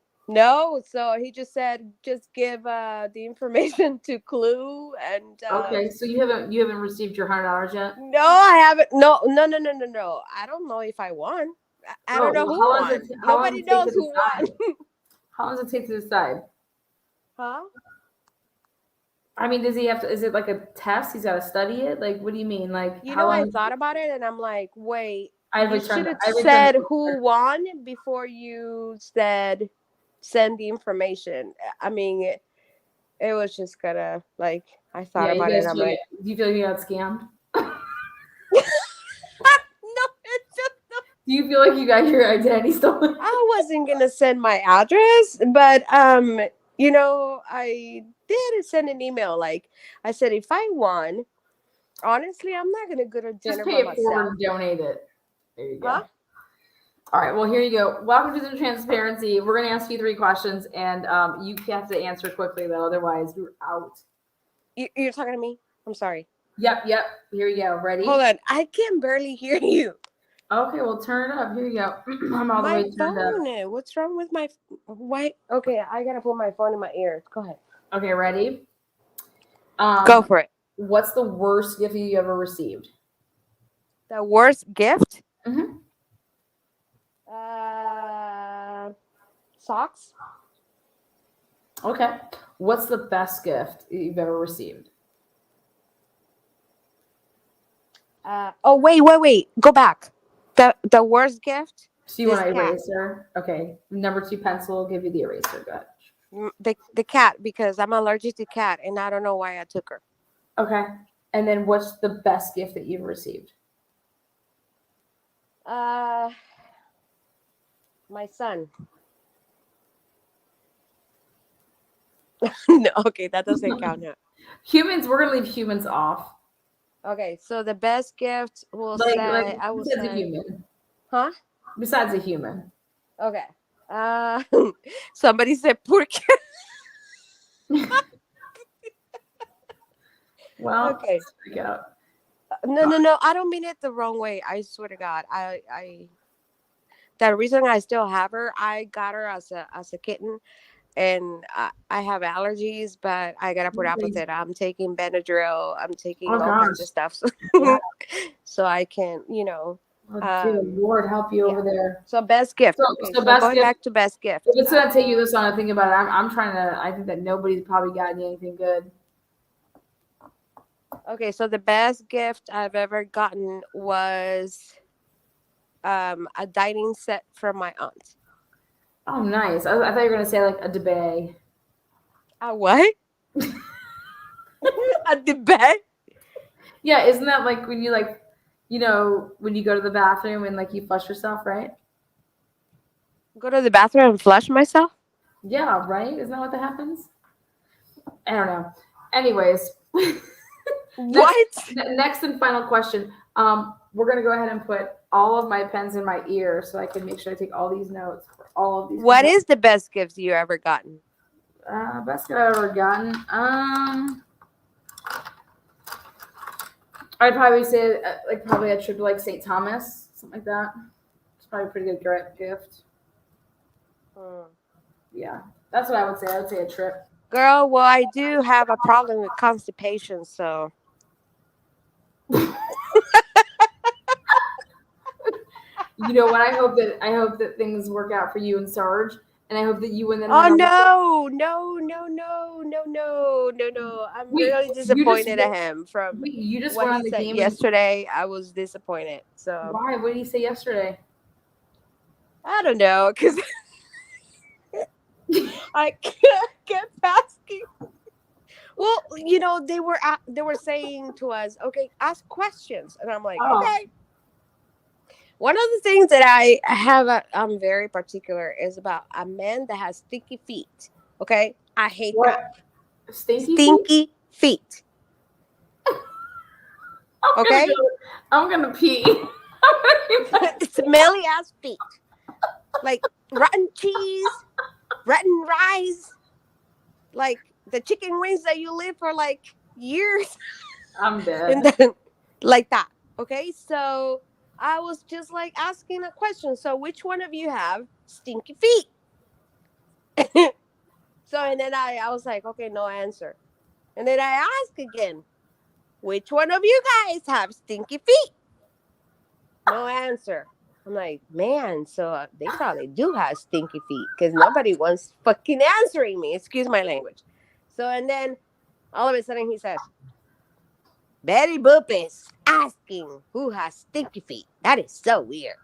So he just said, just give the information to Clue and. Okay, so you haven't received your $100 yet? No, I haven't. No. I don't know if I won. I don't know who won. Nobody knows who won. How long does it take to decide? Huh? I mean, does he have to? Is it like a test? He's got to study it. Like, what do you mean? Like, I thought about it, and I'm like, wait. You should have I said who won before you said send the information. I mean, it was just gonna like I thought about it. I'm like, do you feel like you got scammed? No, it's just do you feel like you got your identity stolen? I wasn't gonna send my address, but I did send an email. Like I said, if I won, honestly, I'm not gonna go to dinner Just pay by it forward myself. and donate it. There you go. Huh? All right. Well, here you go. Welcome to the transparency. We're gonna ask you 3 questions, and you have to answer quickly though, otherwise you're out. You're talking to me? I'm sorry. Yep. Here you go. Ready? Hold on. I can barely hear you. Okay, well, turn it up. Here you go. I'm all the way turned up. What's wrong with my why? Okay, I gotta put my phone in my ear. Go ahead. Okay, ready? Go for it. What's the worst gift you ever received? The worst gift? Mm-hmm. Socks. Okay. What's the best gift you've ever received? Wait. Go back. The worst gift? So you want an eraser? Okay. Number 2 pencil will give you the eraser. Go ahead. The cat, because I'm allergic to cat and I don't know why I took her. Okay. And then what's the best gift that you've received? My son. No, okay, that doesn't count now. Humans, we're gonna leave humans off. Okay, so the best gift will I will besides say a human. Huh? Besides a human. Okay. Somebody said poor cat. Well, okay. No, I don't mean it the wrong way. I swear to God. I the reason I still have her, I got her as a kitten, and I have allergies, but I gotta put up with it. I'm taking Benadryl. I'm taking all kinds of stuff, so I can, dear Lord, help you over there. So best gift. So best going gift, back to best gift. If it's gonna take you this long to think about it, I'm trying to. I think that nobody's probably gotten you anything good. Okay, so the best gift I've ever gotten was a dining set from my aunt. Oh, nice. I thought you were gonna say like a debate. A what? A debate? Yeah, isn't that like when you when you go to the bathroom and like you flush yourself, right? Go to the bathroom and flush myself? Yeah, right? Isn't that what that happens? I don't know. Anyways. What? Next and final question. We're gonna go ahead and put all of my pens in my ear so I can make sure I take all these notes for all of these. What is the best gifts you ever gotten? Best gift I've ever gotten? I'd probably say like probably a trip to like St. Thomas, something like that. It's probably a pretty good gift. Yeah, that's what I would say. I would say a trip. Girl, well, I do have a problem with constipation, so. You know what? I hope that things work out for you and Sarge, and I hope that you and then. Oh no! I'm really disappointed at him from you just what went on he the said game yesterday. I was disappointed. So why? What did he say yesterday? I don't know, because I kept asking. Well, you know, they were saying to us, okay, ask questions, and I'm like, okay. One of the things that I have, I'm very particular, is about a man that has stinky feet. Okay, I hate that. Stinky feet. Okay, I'm gonna pee. Smelly ass feet, like rotten cheese, rotten rice, like the chicken wings that you live for like years. I'm dead. And then, like that. Okay, so I was just like asking a question. So which one of you have stinky feet? So, and then I was like, okay, no answer. And then I asked again, which one of you guys have stinky feet? No answer. I'm like, man, so they probably do have stinky feet because nobody wants fucking answering me. Excuse my language. So, and then all of a sudden he says, Betty Boop is asking who has stinky feet. That is so weird.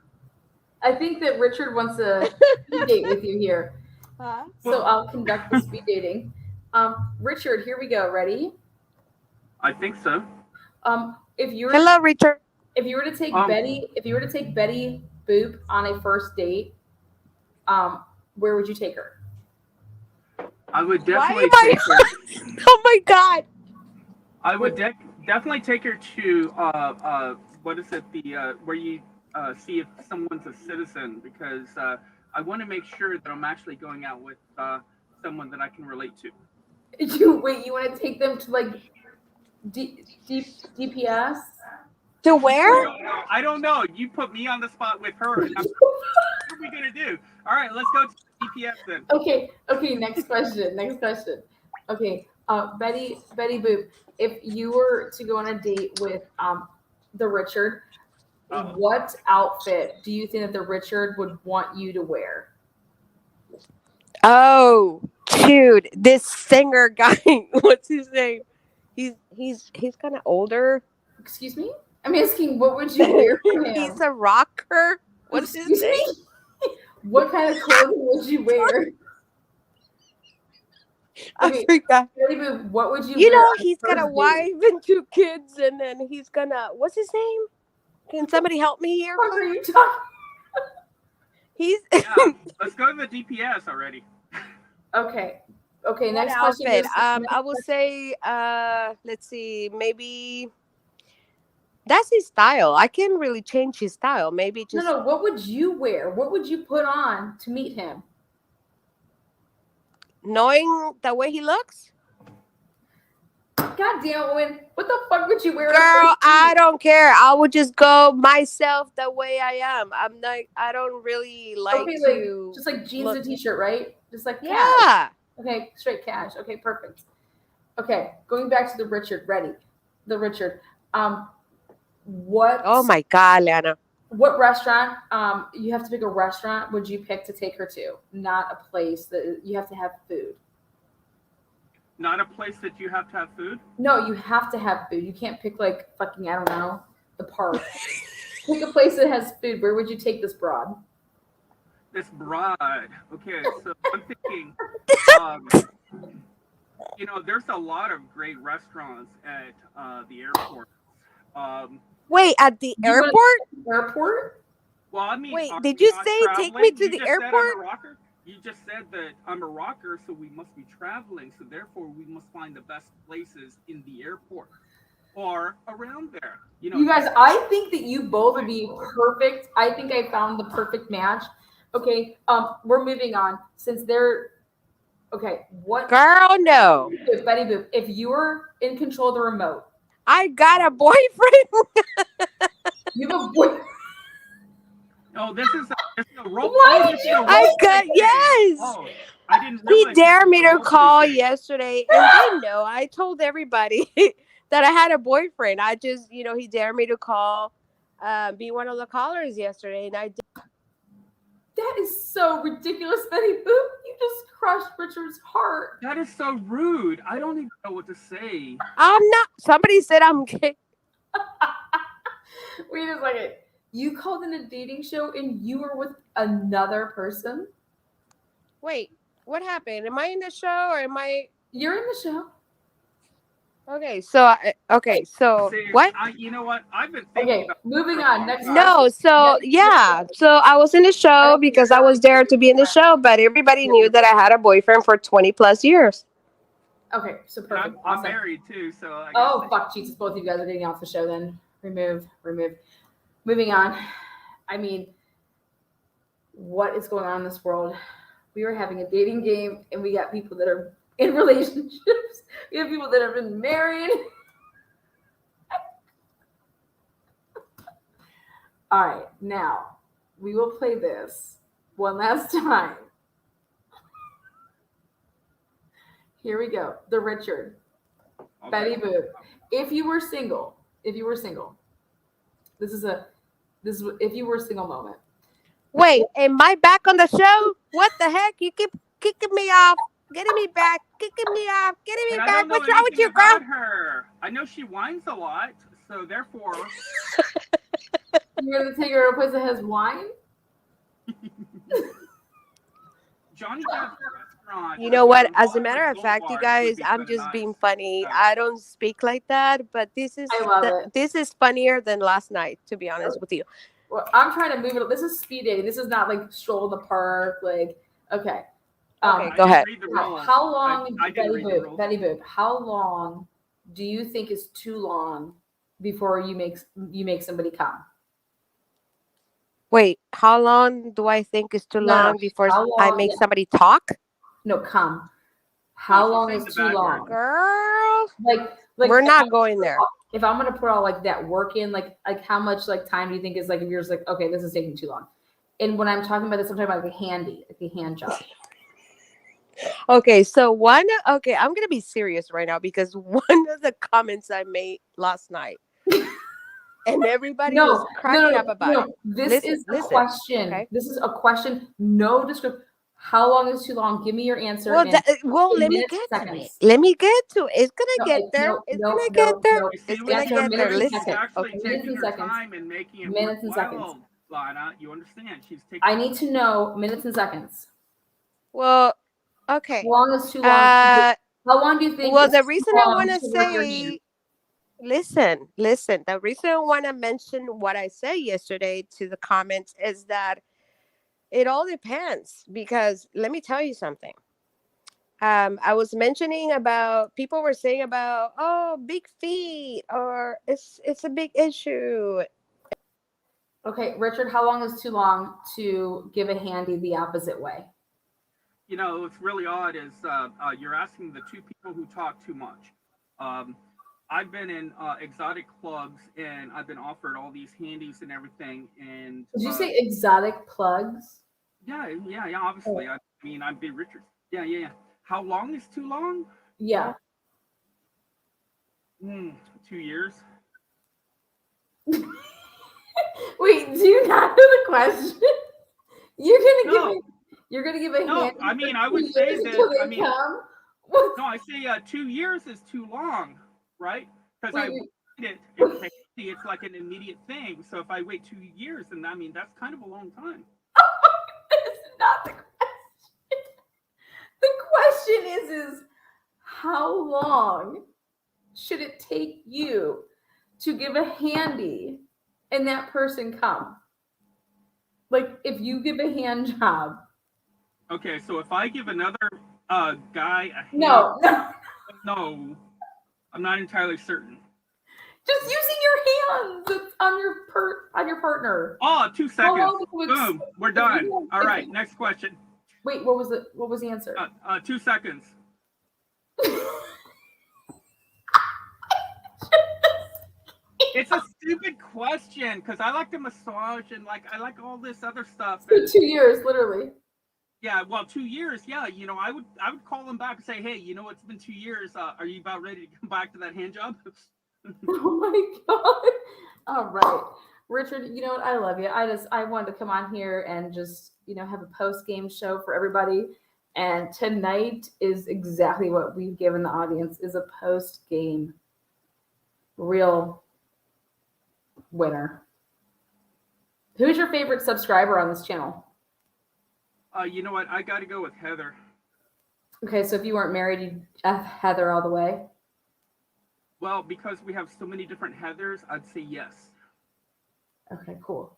I think that Richard wants a speed date with you here. So I'll conduct the speed dating. Richard, here we go. Ready? I think so. If you were Hello, Richard. If you were to take Betty Boop on a first date, where would you take her? I would definitely Why am take her. Oh my God. I would definitely take her to what is it, the where you see if someone's a citizen, because I want to make sure that I'm actually going out with someone that I can relate to. You want to take them to like DPS? To where? I don't know. You put me on the spot with her. What are we gonna do? All right, let's go to DPS then. Okay. Next question. Okay. Betty Boop, if you were to go on a date with the Richard, what outfit do you think that the Richard would want you to wear? Oh, dude, this singer guy. What's his name? He's kind of older. Excuse me? I'm asking, what would you wear for him? He's a rocker. What's his name? What kind of clothing would you wear? I forgot. What would you? You wear know, on he's the got a first wife and 2 kids, and then he's gonna. What's his name? Can somebody help me here? What are you talking? He's. Yeah, let's go to the DPS already. Okay. What Next outfit? question. I will say. Let's see. Maybe. That's his style. I can't really change his style. Maybe just. No. What would you wear? What would you put on to meet him? Knowing the way he looks. God damn, Owen. What the fuck would you wear? Girl, I don't care. I would just go myself the way I am. I'm like, I don't really like to. Just like jeans and t-shirt, right? Just like cash. Yeah. Okay, straight cash. Okay, perfect. Okay, going back to the Richard. Ready? The Richard. What? Oh my God, Lana. What restaurant? You have to pick a restaurant. Would you pick to take her to? Not a place that you have to have food. Not a place that you have to have food? No, you have to have food. You can't pick like fucking, I don't know, the park. Pick a place that has food. Where would you take this broad? This broad. Okay, so I'm thinking, there's a lot of great restaurants at the airport. Wait, at the airport? Airport? Well, I mean, wait, did you say take me to the airport? You just said that I'm a rocker, so we must be traveling. So therefore, we must find the best places in the airport. or around there. You know, You guys, I think that you both would be perfect. I think I found the perfect match. Okay, we're moving on since they're okay. What Girl, no. Betty Boop, if you were in control of the remote, I got a boyfriend. you have a boy. Oh, this is a role. Why Oh, did this is you- a role I play got thing. yes. Oh, I didn't He realize. dared me this to was a call role play thing. yesterday, and they know. I told everybody that I had a boyfriend. I just, he dared me to call, be one of the callers yesterday, and I did. That is so ridiculous, Betty Boop. You just crushed Richard's heart. That is so rude. I don't even know what to say. I'm not. Somebody said I'm gay. Wait a second. You called in a dating show and you were with another person? Wait, what happened? Am I in the show or am I? You're in the show. Okay, so See, what? You know what? I've been thinking Okay, about moving on. Next No, so yeah, so I was in the show because I was there to be in the show, but everybody knew that I had a boyfriend for 20 plus years. Okay, so And perfect. I'm Awesome. married too, so I guess Oh, fuck, Jesus. Both of you guys are getting off the show then. Remove. Moving on. I mean, what is going on in this world? We are having a dating game and we got people that are in relationships. We have people that have been married. All right, now we will play this one last time. Here we go. The Richard. Okay. Betty Boop. If you were single, this is if you were a single moment. Wait, am I back on the show? What the heck? You keep kicking me off, getting me back, kicking me off, getting me And I back. don't know What's wrong with anything you, girl? about her. I know she whines a lot, so therefore. You're gonna take her to a place that has wine? Johnny Depp's restaurant. You know what? As a matter of fact, you guys, I'm just being funny. I don't speak like that, but this is I love it. this is funnier than last night, to be honest with you. Well, I'm trying to move it. This is speed dating. This is not like stroll in the park. Like, okay. Okay, go ahead. How long, I didn't read the rules. Betty Boop, how long do you think is too long before you make somebody come? Wait, how long do I think is too No, long before how I long- make somebody talk? No, come. How she's long saying is the too bad long? word. Girl, Like we're if not I'm going gonna there. If I'm gonna put all like that work in, like how much like time do you think is like if you're just like, okay, this is taking too long? And when I'm talking about this, I'm talking about like a hand job. Okay, so I'm gonna be serious right now because one of the comments I made last night, and everybody was cracking up about it. This is a Listen, question. okay? This is a question. No description. How long is too long? Give me your answer. Well, in let me minutes, get to seconds. it. Let me get to it. It's No, gonna get there. no, It's no, gonna no, get there. no. It's See, gonna Answer get there. minutes and She's Listen, actually Minutes taking and her seconds. time and making it Minutes and seconds. worthwhile, Lana. You understand? She's taking. I need to know minutes and seconds. well, okay. How long is too long? How long do you think? Well, is the too reason I long want to to work your hand? say, listen. The reason I want to mention what I said yesterday to the comments is that it all depends. Because let me tell you something. I was mentioning about people were saying about big feet or it's a big issue. Okay, Richard, how long is too long to give a handy the opposite way? You know, what's really odd is you're asking the two people who talk too much. I've been in exotic clubs and I've been offered all these handies and everything. And Did you say exotic plugs? Yeah. Obviously, I mean, I'm Big Richard. Yeah. How long is too long? Yeah. 2 years. Wait, do you not know the question? You're gonna give a No, handy I mean, for I would 2 say years that. until they I mean, come? no, I say 2 years is too long, right? Because I Wait. wait it's like an immediate thing. So if I wait 2 years, then I mean that's kind of a long time. That's not the question. The question is how long should it take you to give a handy and that person come? Like if you give a hand job. Okay, so if I give another guy a hand, No. no, I'm not entirely certain. Just using your hands. It's on your partner. Oh, 2 seconds. How long would- Boom. We're done. All right. Next question. Wait, what was the answer? 2 seconds. It's a stupid question because I like to massage and I like all this other stuff. For 2 years, literally. Yeah, well, 2 years. Yeah, I would call them back and say, hey, it's been 2 years. Are you about ready to come back to that hand job? Oh my God. All right. Richard, you know what? I love you. I wanted to come on here and just, have a post-game show for everybody. And tonight is exactly what we've given the audience is a post-game real winner. Who's your favorite subscriber on this channel? You know what? I got to go with Heather. Okay, so if you weren't married, you'd have Heather all the way. Well, because we have so many different Heathers, I'd say yes. Okay, cool.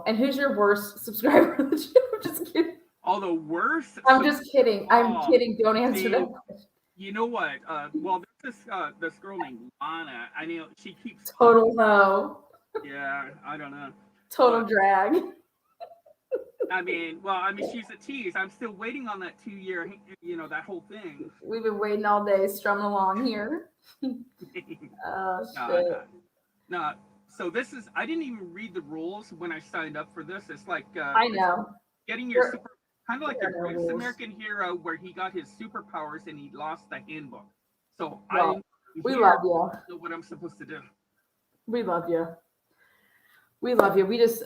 And who's your worst subscriber on the channel? I'm just kidding. Oh, the worst? I'm just kidding. I'm kidding. Don't answer that question. You know what? Well, there's this girl named Lana. I know she keeps Total no. Yeah, I don't know. Total drag. I mean, she's a tease. I'm still waiting on that 2-year, that whole thing. We've been waiting all day, strumming along here. Oh, shit. No. So I didn't even read the rules when I signed up for this. It's like I know. Getting your kind of like the greatest American hero where he got his superpowers and he lost the handbook. So we love you. Know what I'm supposed to do. We love you. We love you. We just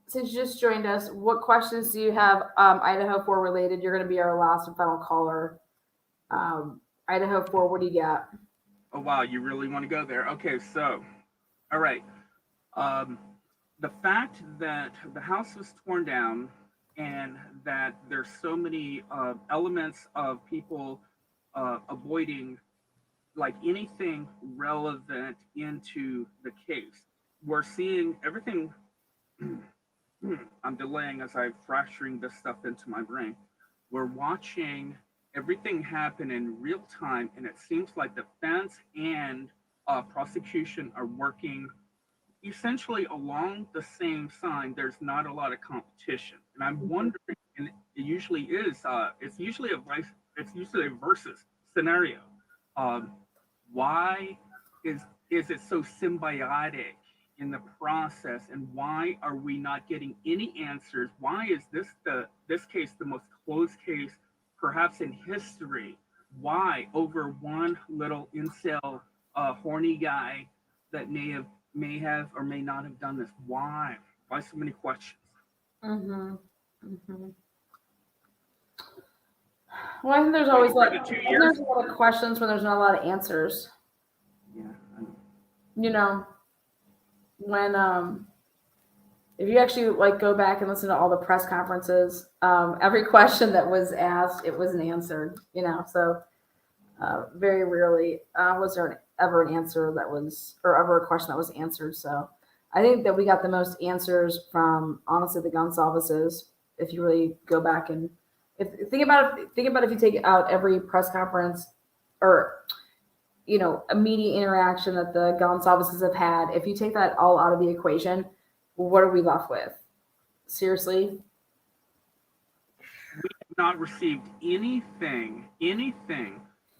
since you just joined us, what questions do you have Idaho4 related? You're going to be our last and final caller. Idaho4, what do you got? Oh wow, you really want to go there? Okay, so all right. The fact that the house was torn down and that there's so many elements of people avoiding anything relevant into the case. We're seeing everything. I'm delaying as I'm fracturing this stuff into my brain. We're watching everything happen in real time, and it seems like defense and prosecution are working essentially along the same sign. There's not a lot of competition, and I'm wondering. And it usually is. It's usually a versus scenario. Why is it so symbiotic in the process, and why are we not getting any answers? Why is this case the most closed case perhaps in history? Why over one little incel horny guy that may have or may not have done this? Why so many questions? Well, I think there's always there's a lot of questions when there's not a lot of answers. Yeah. When if you actually go back and listen to all the press conferences, every question that was asked, it wasn't answered. So very rarely was there ever an answer that was, or ever a question that was answered. So I think that we got the most answers from honestly the Gonsalveses. If you really go back and think about if you take out every press conference or a media interaction that the Gonsalveses have had, if you take that all out of the equation, what are we left with? Seriously? We have not received anything.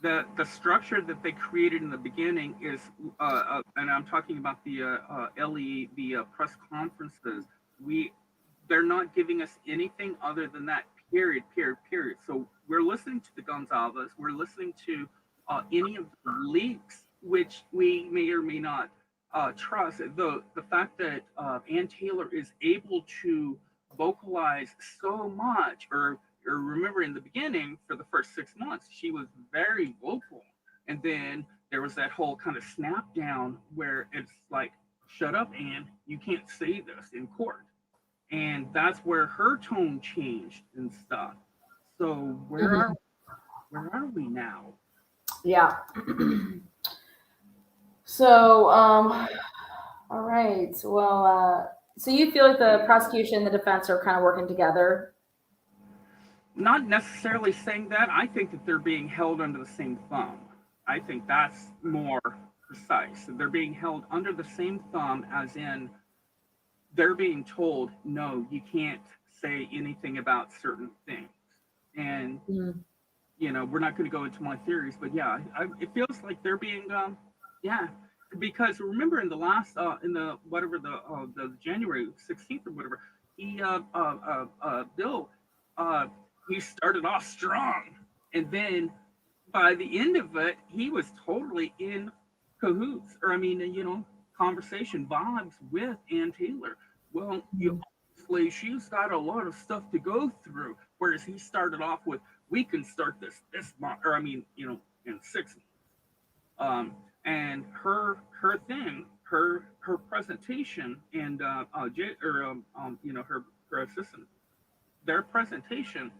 The structure that they created in the beginning is, and I'm talking about the LE, the press conferences. They're not giving us anything other than that. Period. So we're listening to the Gonsalves. We're listening to any of the leaks, which we may or may not trust. The fact that Ann Taylor is able to vocalize so much, or remember in the beginning for the first 6 months, she was very vocal. And then there was that whole kind of snap down where it's like, shut up, Ann, you can't say this in court. And that's where her tone changed and stuff. So where are we now? Yeah. So, all right. Well, so you feel like the prosecution and the defense are kind of working together? Not necessarily saying that. I think that they're being held under the same thumb. I think that's more precise. They're being held under the same thumb, as in they're being told, no, you can't say anything about certain things. And, you know, we're not going to go into my theories, but yeah, it feels like they're being, because remember in the last, in the, whatever, the January 16th or whatever, Bill, he started off strong. And then by the end of it, he was totally in cahoots, or I mean, you know, conversation vibes with Ann Taylor. Well, obviously she's got a lot of stuff to go through, whereas he started off with, we can start this month, or I mean, you know, in 6 months. And her thing, her presentation, and you know, her assistant, their presentation,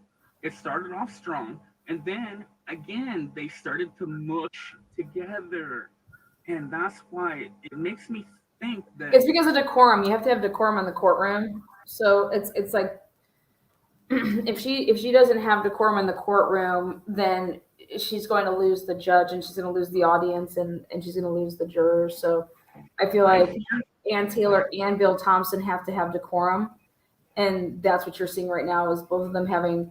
it started off strong, and then again they started to mush together, and that's why it makes me think that it's because of decorum. You have to have decorum in the courtroom. So it's like if she doesn't have decorum in the courtroom, then she's going to lose the judge, and she's going to lose the audience, and she's going to lose the jurors. So I feel like Ann Taylor and Bill Thompson have to have decorum, and that's what you're seeing right now is both of them having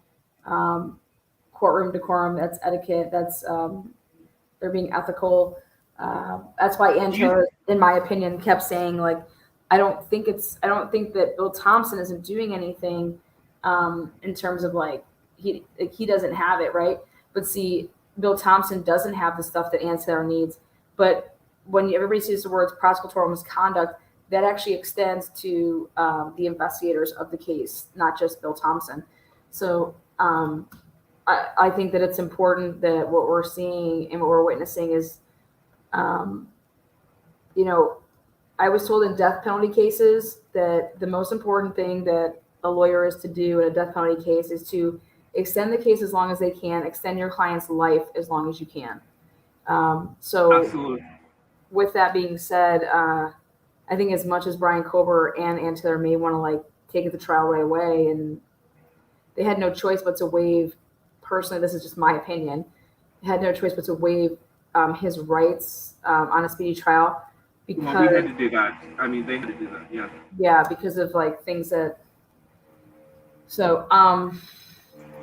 courtroom decorum. That's etiquette. That's they're being ethical. That's why Ann Taylor, in my opinion, kept saying, like, I don't think that Bill Thompson isn't doing anything in terms of like he doesn't have it, right? But see, Bill Thompson doesn't have the stuff that Ann Taylor needs. But when everybody sees the words prosecutorial misconduct, that actually extends to the investigators of the case, not just Bill Thompson. So I think that it's important that what we're seeing and what we're witnessing is, you know, I was told in death penalty cases that the most important thing that a lawyer is to do in a death penalty case is to extend the case as long as they can, extend your client's life as long as you can. So absolutely. With that being said, I think as much as Brian Kober and Ann Taylor may want to like take the trial right away, and they had no choice but to waive, personally, this is just my opinion, had no choice but to waive his rights on a speedy trial. Because, well, we had to do that. I mean, they had to do that, yeah. Yeah, because of like things that, so,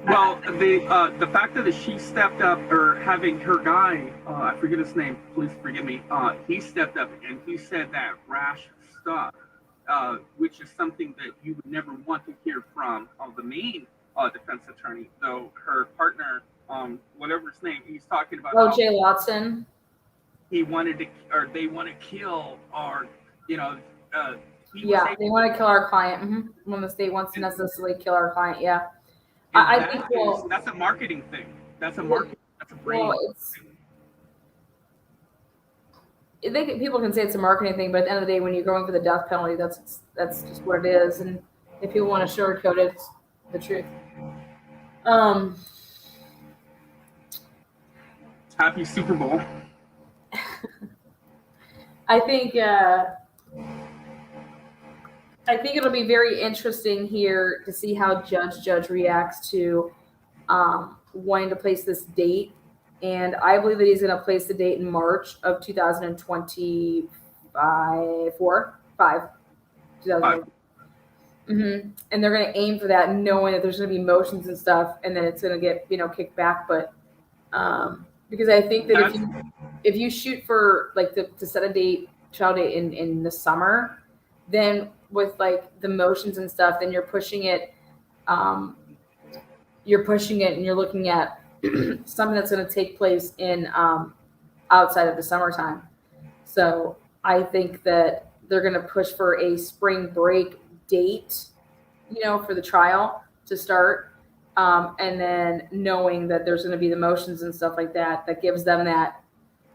well, the fact that she stepped up, or having her guy, I forget his name, please forgive me, he stepped up and he said that rash stuff, which is something that you would never want to hear from the main defense attorney, though her partner, whatever his name, he's talking about. Oh, Jay Watson. He wanted to, or they want to kill, or, you know, yeah, they want to kill our client. When the state wants to necessarily kill our client, yeah. I think that's a marketing thing. That's a marketing. That's a brand. Well, people can say it's a marketing thing, but at the end of the day, when you're going for the death penalty, that's just what it is. And if people want to sugarcoat it, it's the truth. Happy Super Bowl. I think it'll be very interesting here to see how Judge reacts to wanting to place this date. And I believe that he's going to place the date in March of 2025. And they're going to aim for that, knowing that there's going to be motions and stuff, and then it's going to get, you know, kicked back. But because I think that if you shoot for like to set a date, trial date in the summer, then with like the motions and stuff, then you're pushing it and you're looking at something that's going to take place in outside of the summertime. So I think that they're going to push for a spring break date, you know, for the trial to start. And then knowing that there's going to be the motions and stuff like that, that gives them that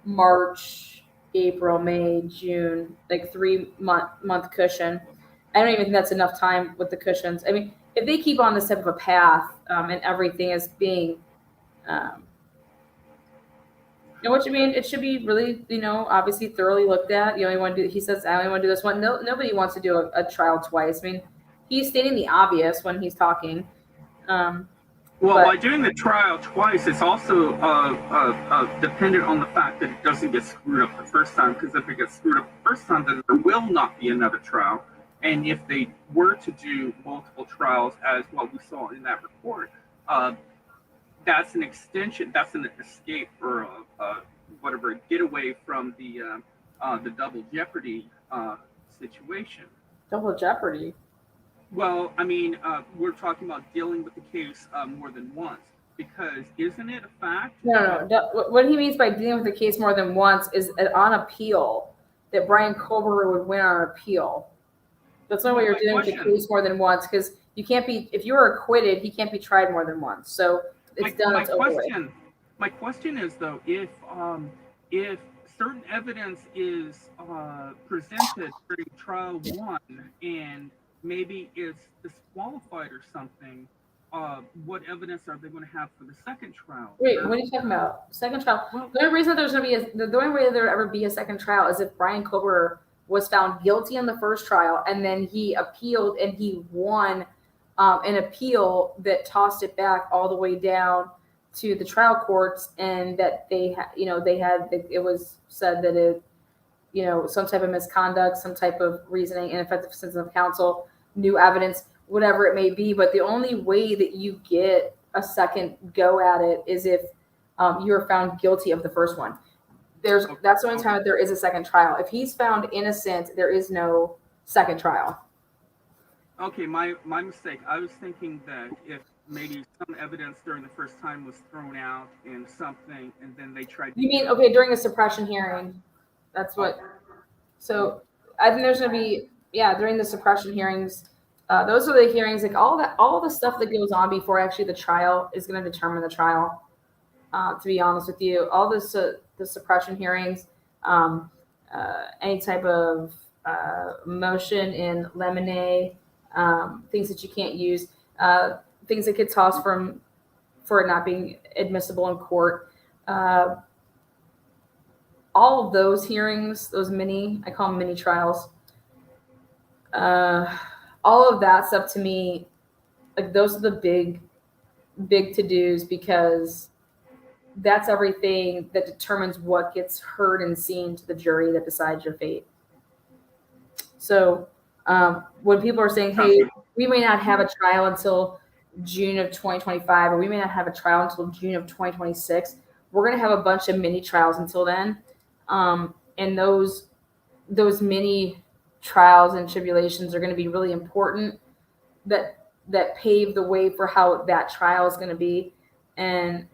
March, April, May, June, like 3-month cushion. I don't even think that's enough time with the cushions. I mean, if they keep on this type of a path and everything is being, you know what you mean? It should be really, you know, obviously thoroughly looked at. You only want to do, he says, I only want to do this one. No, nobody wants to do a trial twice. I mean, he's stating the obvious when he's talking. Well, But- by doing the trial twice, it's also dependent on the fact that it doesn't get screwed up the first time. Because if it gets screwed up the first time, then there will not be another trial. And if they were to do multiple trials, as what we saw in that report, that's an extension. That's an escape or whatever, getaway from the double jeopardy situation. Double jeopardy. Well, I mean, we're talking about dealing with the case more than once, because isn't it a fact? No. What he means by dealing with the case more than once is on appeal, that Brian Culver would win on appeal. That's not what you're dealing with the case more than once, because you can't be, if you were acquitted, he can't be tried more than once. So it's done. It's over with. My question is, though, if certain evidence is presented during trial one and maybe it's disqualified or something, what evidence are they going to have for the second trial? Wait, what are you talking about? Second trial? The only reason there's going to be the only way there would ever be a second trial is if Brian Culver was found guilty in the first trial and then he appealed and he won an appeal that tossed it back all the way down to the trial courts, and that it was said that it, some type of misconduct, some type of reasoning, ineffective assistance of counsel, new evidence, whatever it may be. But the only way that you get a second go at it is if you're found guilty of the first one. That's the only time that there is a second trial. If he's found innocent, there is no second trial. Okay, my mistake. I was thinking that if maybe some evidence during the first time was thrown out and something, and then they tried. You mean, okay, during a suppression hearing? That's what. So I think there's going to be, during the suppression hearings, those are the hearings, like all the stuff that goes on before actually the trial is going to determine the trial. To be honest with you, all this the suppression hearings, any type of motion in limine, things that you can't use, things that get tossed for it not being admissible in court. All of those hearings, I call them mini trials. All of that stuff to me, like those are the big to-dos, because that's everything that determines what gets heard and seen to the jury that decides your fate. So when people are saying, hey, we may not have a trial until June of 2025, or we may not have a trial until June of 2026, we're going to have a bunch of mini trials until then. And those mini trials and tribulations are going to be really important, that pave the way for how that trial is going to be. And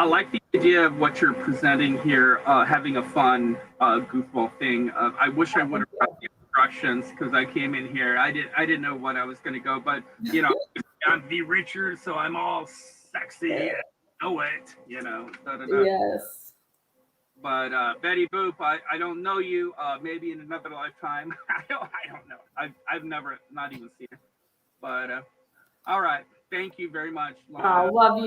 I like the idea of what you're presenting here, having a fun goofball thing. I wish I would have read the instructions, because I came in here. I didn't know what I was going to go, but I'm V. Richard, so I'm all sexy and know it, Yes. But Betty Boop, I don't know you. Maybe in another lifetime. I don't know. I've never not even seen it. But all right. Thank you very much. Oh, love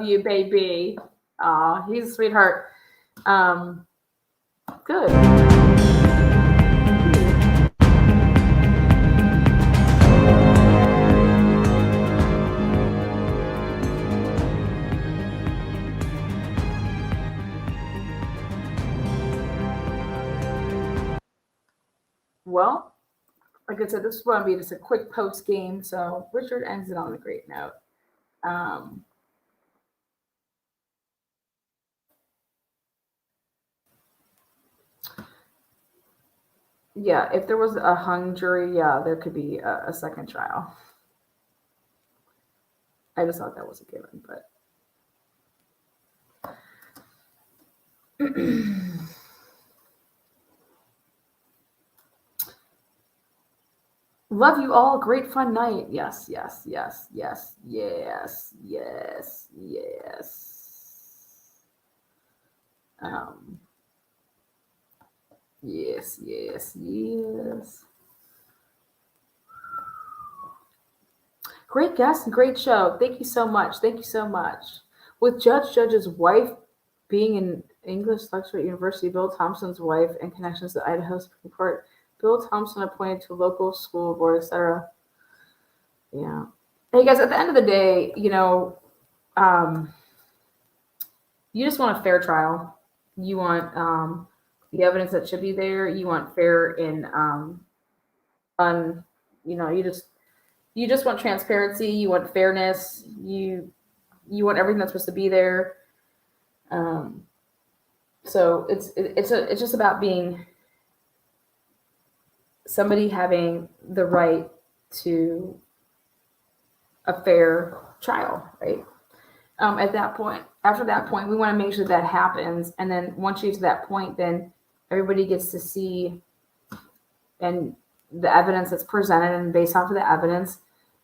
you, baby. Oh, he's a sweetheart. Good. Well, like I said, this is going to be just a quick post game. So Richard ends it on a great note. Yeah, if there was a hung jury, there could be a second trial. I just thought that was a given, but. Love you all. Great fun night. Yes. Yes. Great guest and great show. Thank you so much. With Judge's wife being an English lecturer at University, Bill Thompson's wife, and connections to Idaho Supreme Court, Bill Thompson appointed to local school board, etc. Yeah. Hey guys, at the end of the day, you know, you just want a fair trial. You want the evidence that should be there. You want fair and you know, you just want transparency. You want fairness. You want everything that's supposed to be there. So it's just about being somebody having the right to a fair trial, right? At that point, after that point, we want to make sure that happens. And then once you get to that point, then everybody gets to see and the evidence that's presented, and based off of the evidence,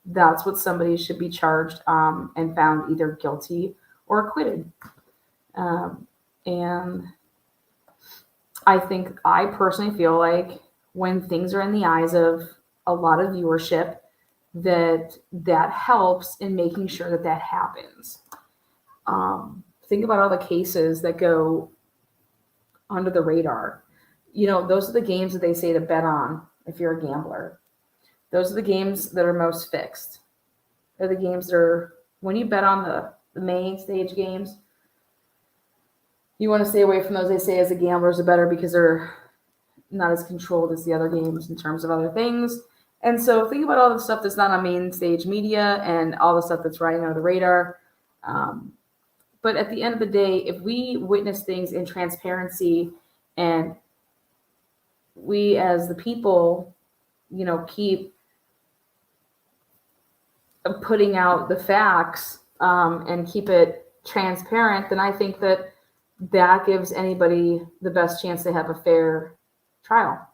that's what somebody should be charged and found either guilty or acquitted. And I personally feel like when things are in the eyes of a lot of viewership, that helps in making sure that happens. Think about all the cases that go under the radar. You know, those are the games that they say to bet on if you're a gambler. Those are the games that are most fixed. They're the games that are, when you bet on the main stage games, you want to stay away from those. They say as a gambler is better because they're not as controlled as the other games in terms of other things. And so think about all the stuff that's not on main stage media and all the stuff that's riding under the radar. But at the end of the day, if we witness things in transparency and we as the people, you know, keep putting out the facts and keep it transparent, then I think that gives anybody the best chance to have a fair trial.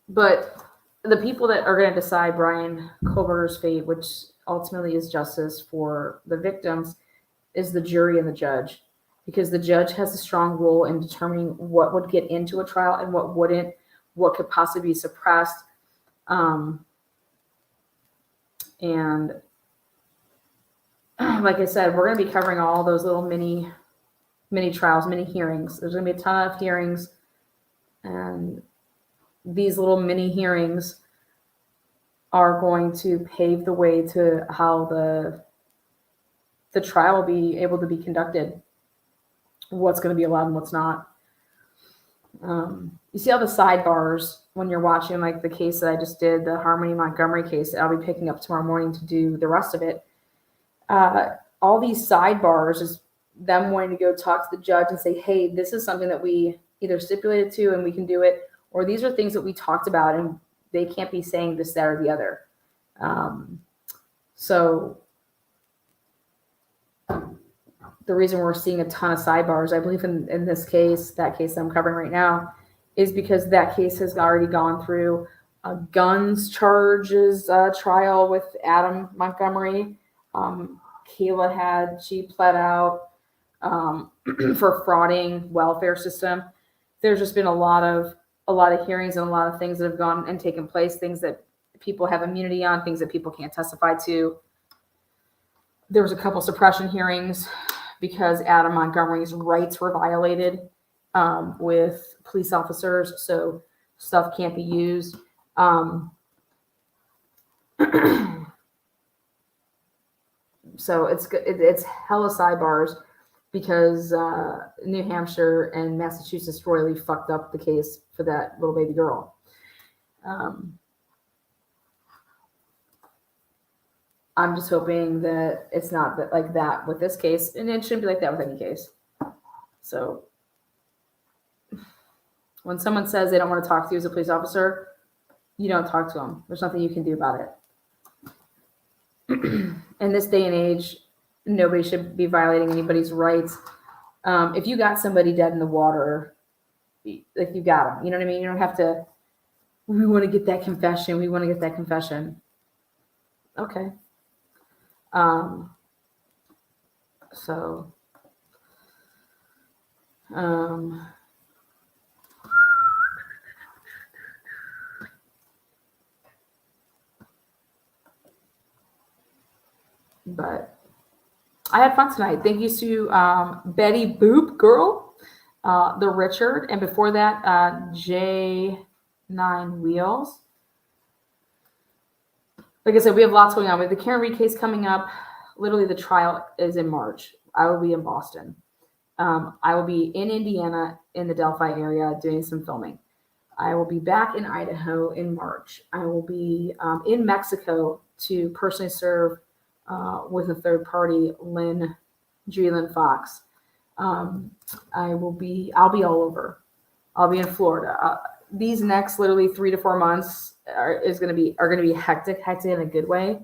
But the people that are going to decide Brian Kohberger's fate, which ultimately is justice for the victims, is the jury and the judge, because the judge has a strong role in determining what would get into a trial and what wouldn't, what could possibly be suppressed. And like I said, we're going to be covering all those little mini trials, mini hearings. There's going to be a ton of hearings, and these little mini hearings are going to pave the way to how the trial will be able to be conducted, what's going to be allowed and what's not. You see all the sidebars when you're watching, like the case that I just did, the Harmony Montgomery case that I'll be picking up tomorrow morning to do the rest of it. All these sidebars is them wanting to go talk to the judge and say, hey, this is something that we either stipulated to and we can do it, or these are things that we talked about and they can't be saying this, that, or the other. So the reason we're seeing a ton of sidebars, I believe in this case, that case that I'm covering right now, is because that case has already gone through a guns charges trial with Adam Montgomery. Kayla she pled out for frauding welfare system. There's just been a lot of hearings and a lot of things that have gone and taken place, things that people have immunity on, things that people can't testify to. There was a couple suppression hearings because Adam Montgomery's rights were violated with police officers, so stuff can't be used. So it's hella sidebars because New Hampshire and Massachusetts royally fucked up the case for that little baby girl. I'm just hoping that it's not like that with this case, and it shouldn't be like that with any case. So when someone says they don't want to talk to you as a police officer, you don't talk to them. There's nothing you can do about it. In this day and age, nobody should be violating anybody's rights. If you got somebody dead in the water, like you got them, you know what I mean? You don't have to, we want to get that confession. We want to get that confession. Okay. But I had fun tonight. Thank you to Betty Boop Girl the Richard, and before that, J9 Wheels. Like I said, we have lots going on. We have the Karen Reed case coming up. Literally, the trial is in March. I will be in Boston. I will be in Indiana in the Delphi area doing some filming. I will be back in Idaho in March. I will be in Mexico to personally serve with a third party, Julie Lynn Fox. I'll be all over. I'll be in Florida. These next literally 3 to 4 months are going to be hectic in a good way.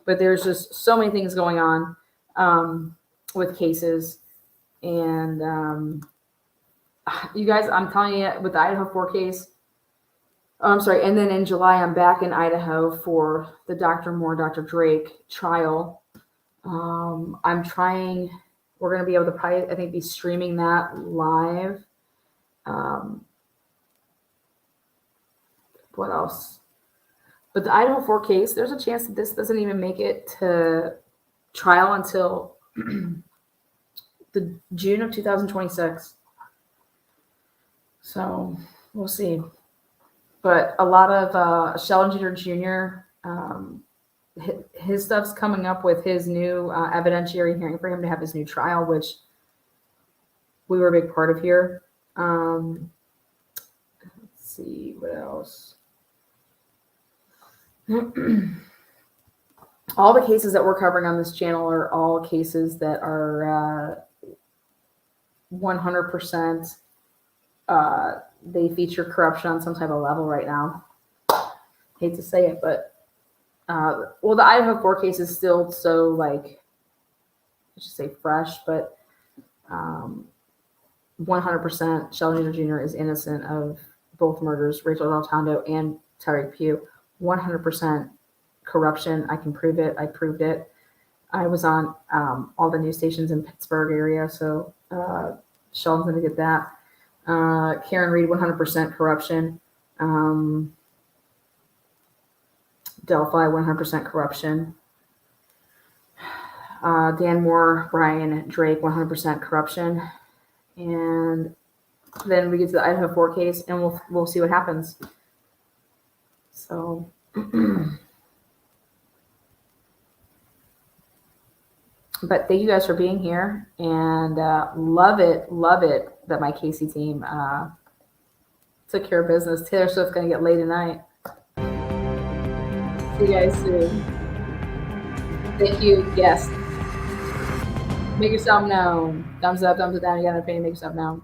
But there's just so many things going on with cases. And you guys, I'm telling you, with the Idaho4 case, I'm sorry. And then in July, I'm back in Idaho for the Dr. Moore, Dr. Drake trial. We're going to be able to probably, I think, be streaming that live. What else? But the Idaho4 case, there's a chance that this doesn't even make it to trial until the June of 2026. So we'll see. But a lot of Schellinger Jr., his stuff's coming up with his new evidentiary hearing for him to have his new trial, which we were a big part of here. Let's see, what else? All the cases that we're covering on this channel are all cases that are 100%. They feature corruption on some type of level right now. Hate to say it, but the Idaho4 case is still so, like, I should say fresh, but 100% Schellinger Jr. is innocent of both murders, Rachel Deltondo and Tyreek Pugh. 100% corruption. I can prove it. I proved it. I was on all the news stations in Pittsburgh area, so Sheldon's going to get that. Karen Reed, 100% corruption. Delphi, 100% corruption. Dan Moore, Brian Drake, 100% corruption. And then we get to the Idaho4 case, and we'll see what happens. So, but thank you guys for being here, and love it that my Casey team took care of business. Taylor Swift's gonna get laid tonight. See you guys soon. Thank you. Yes. Make yourself known. Thumbs up, thumbs down. You got an opinion. Make yourself known.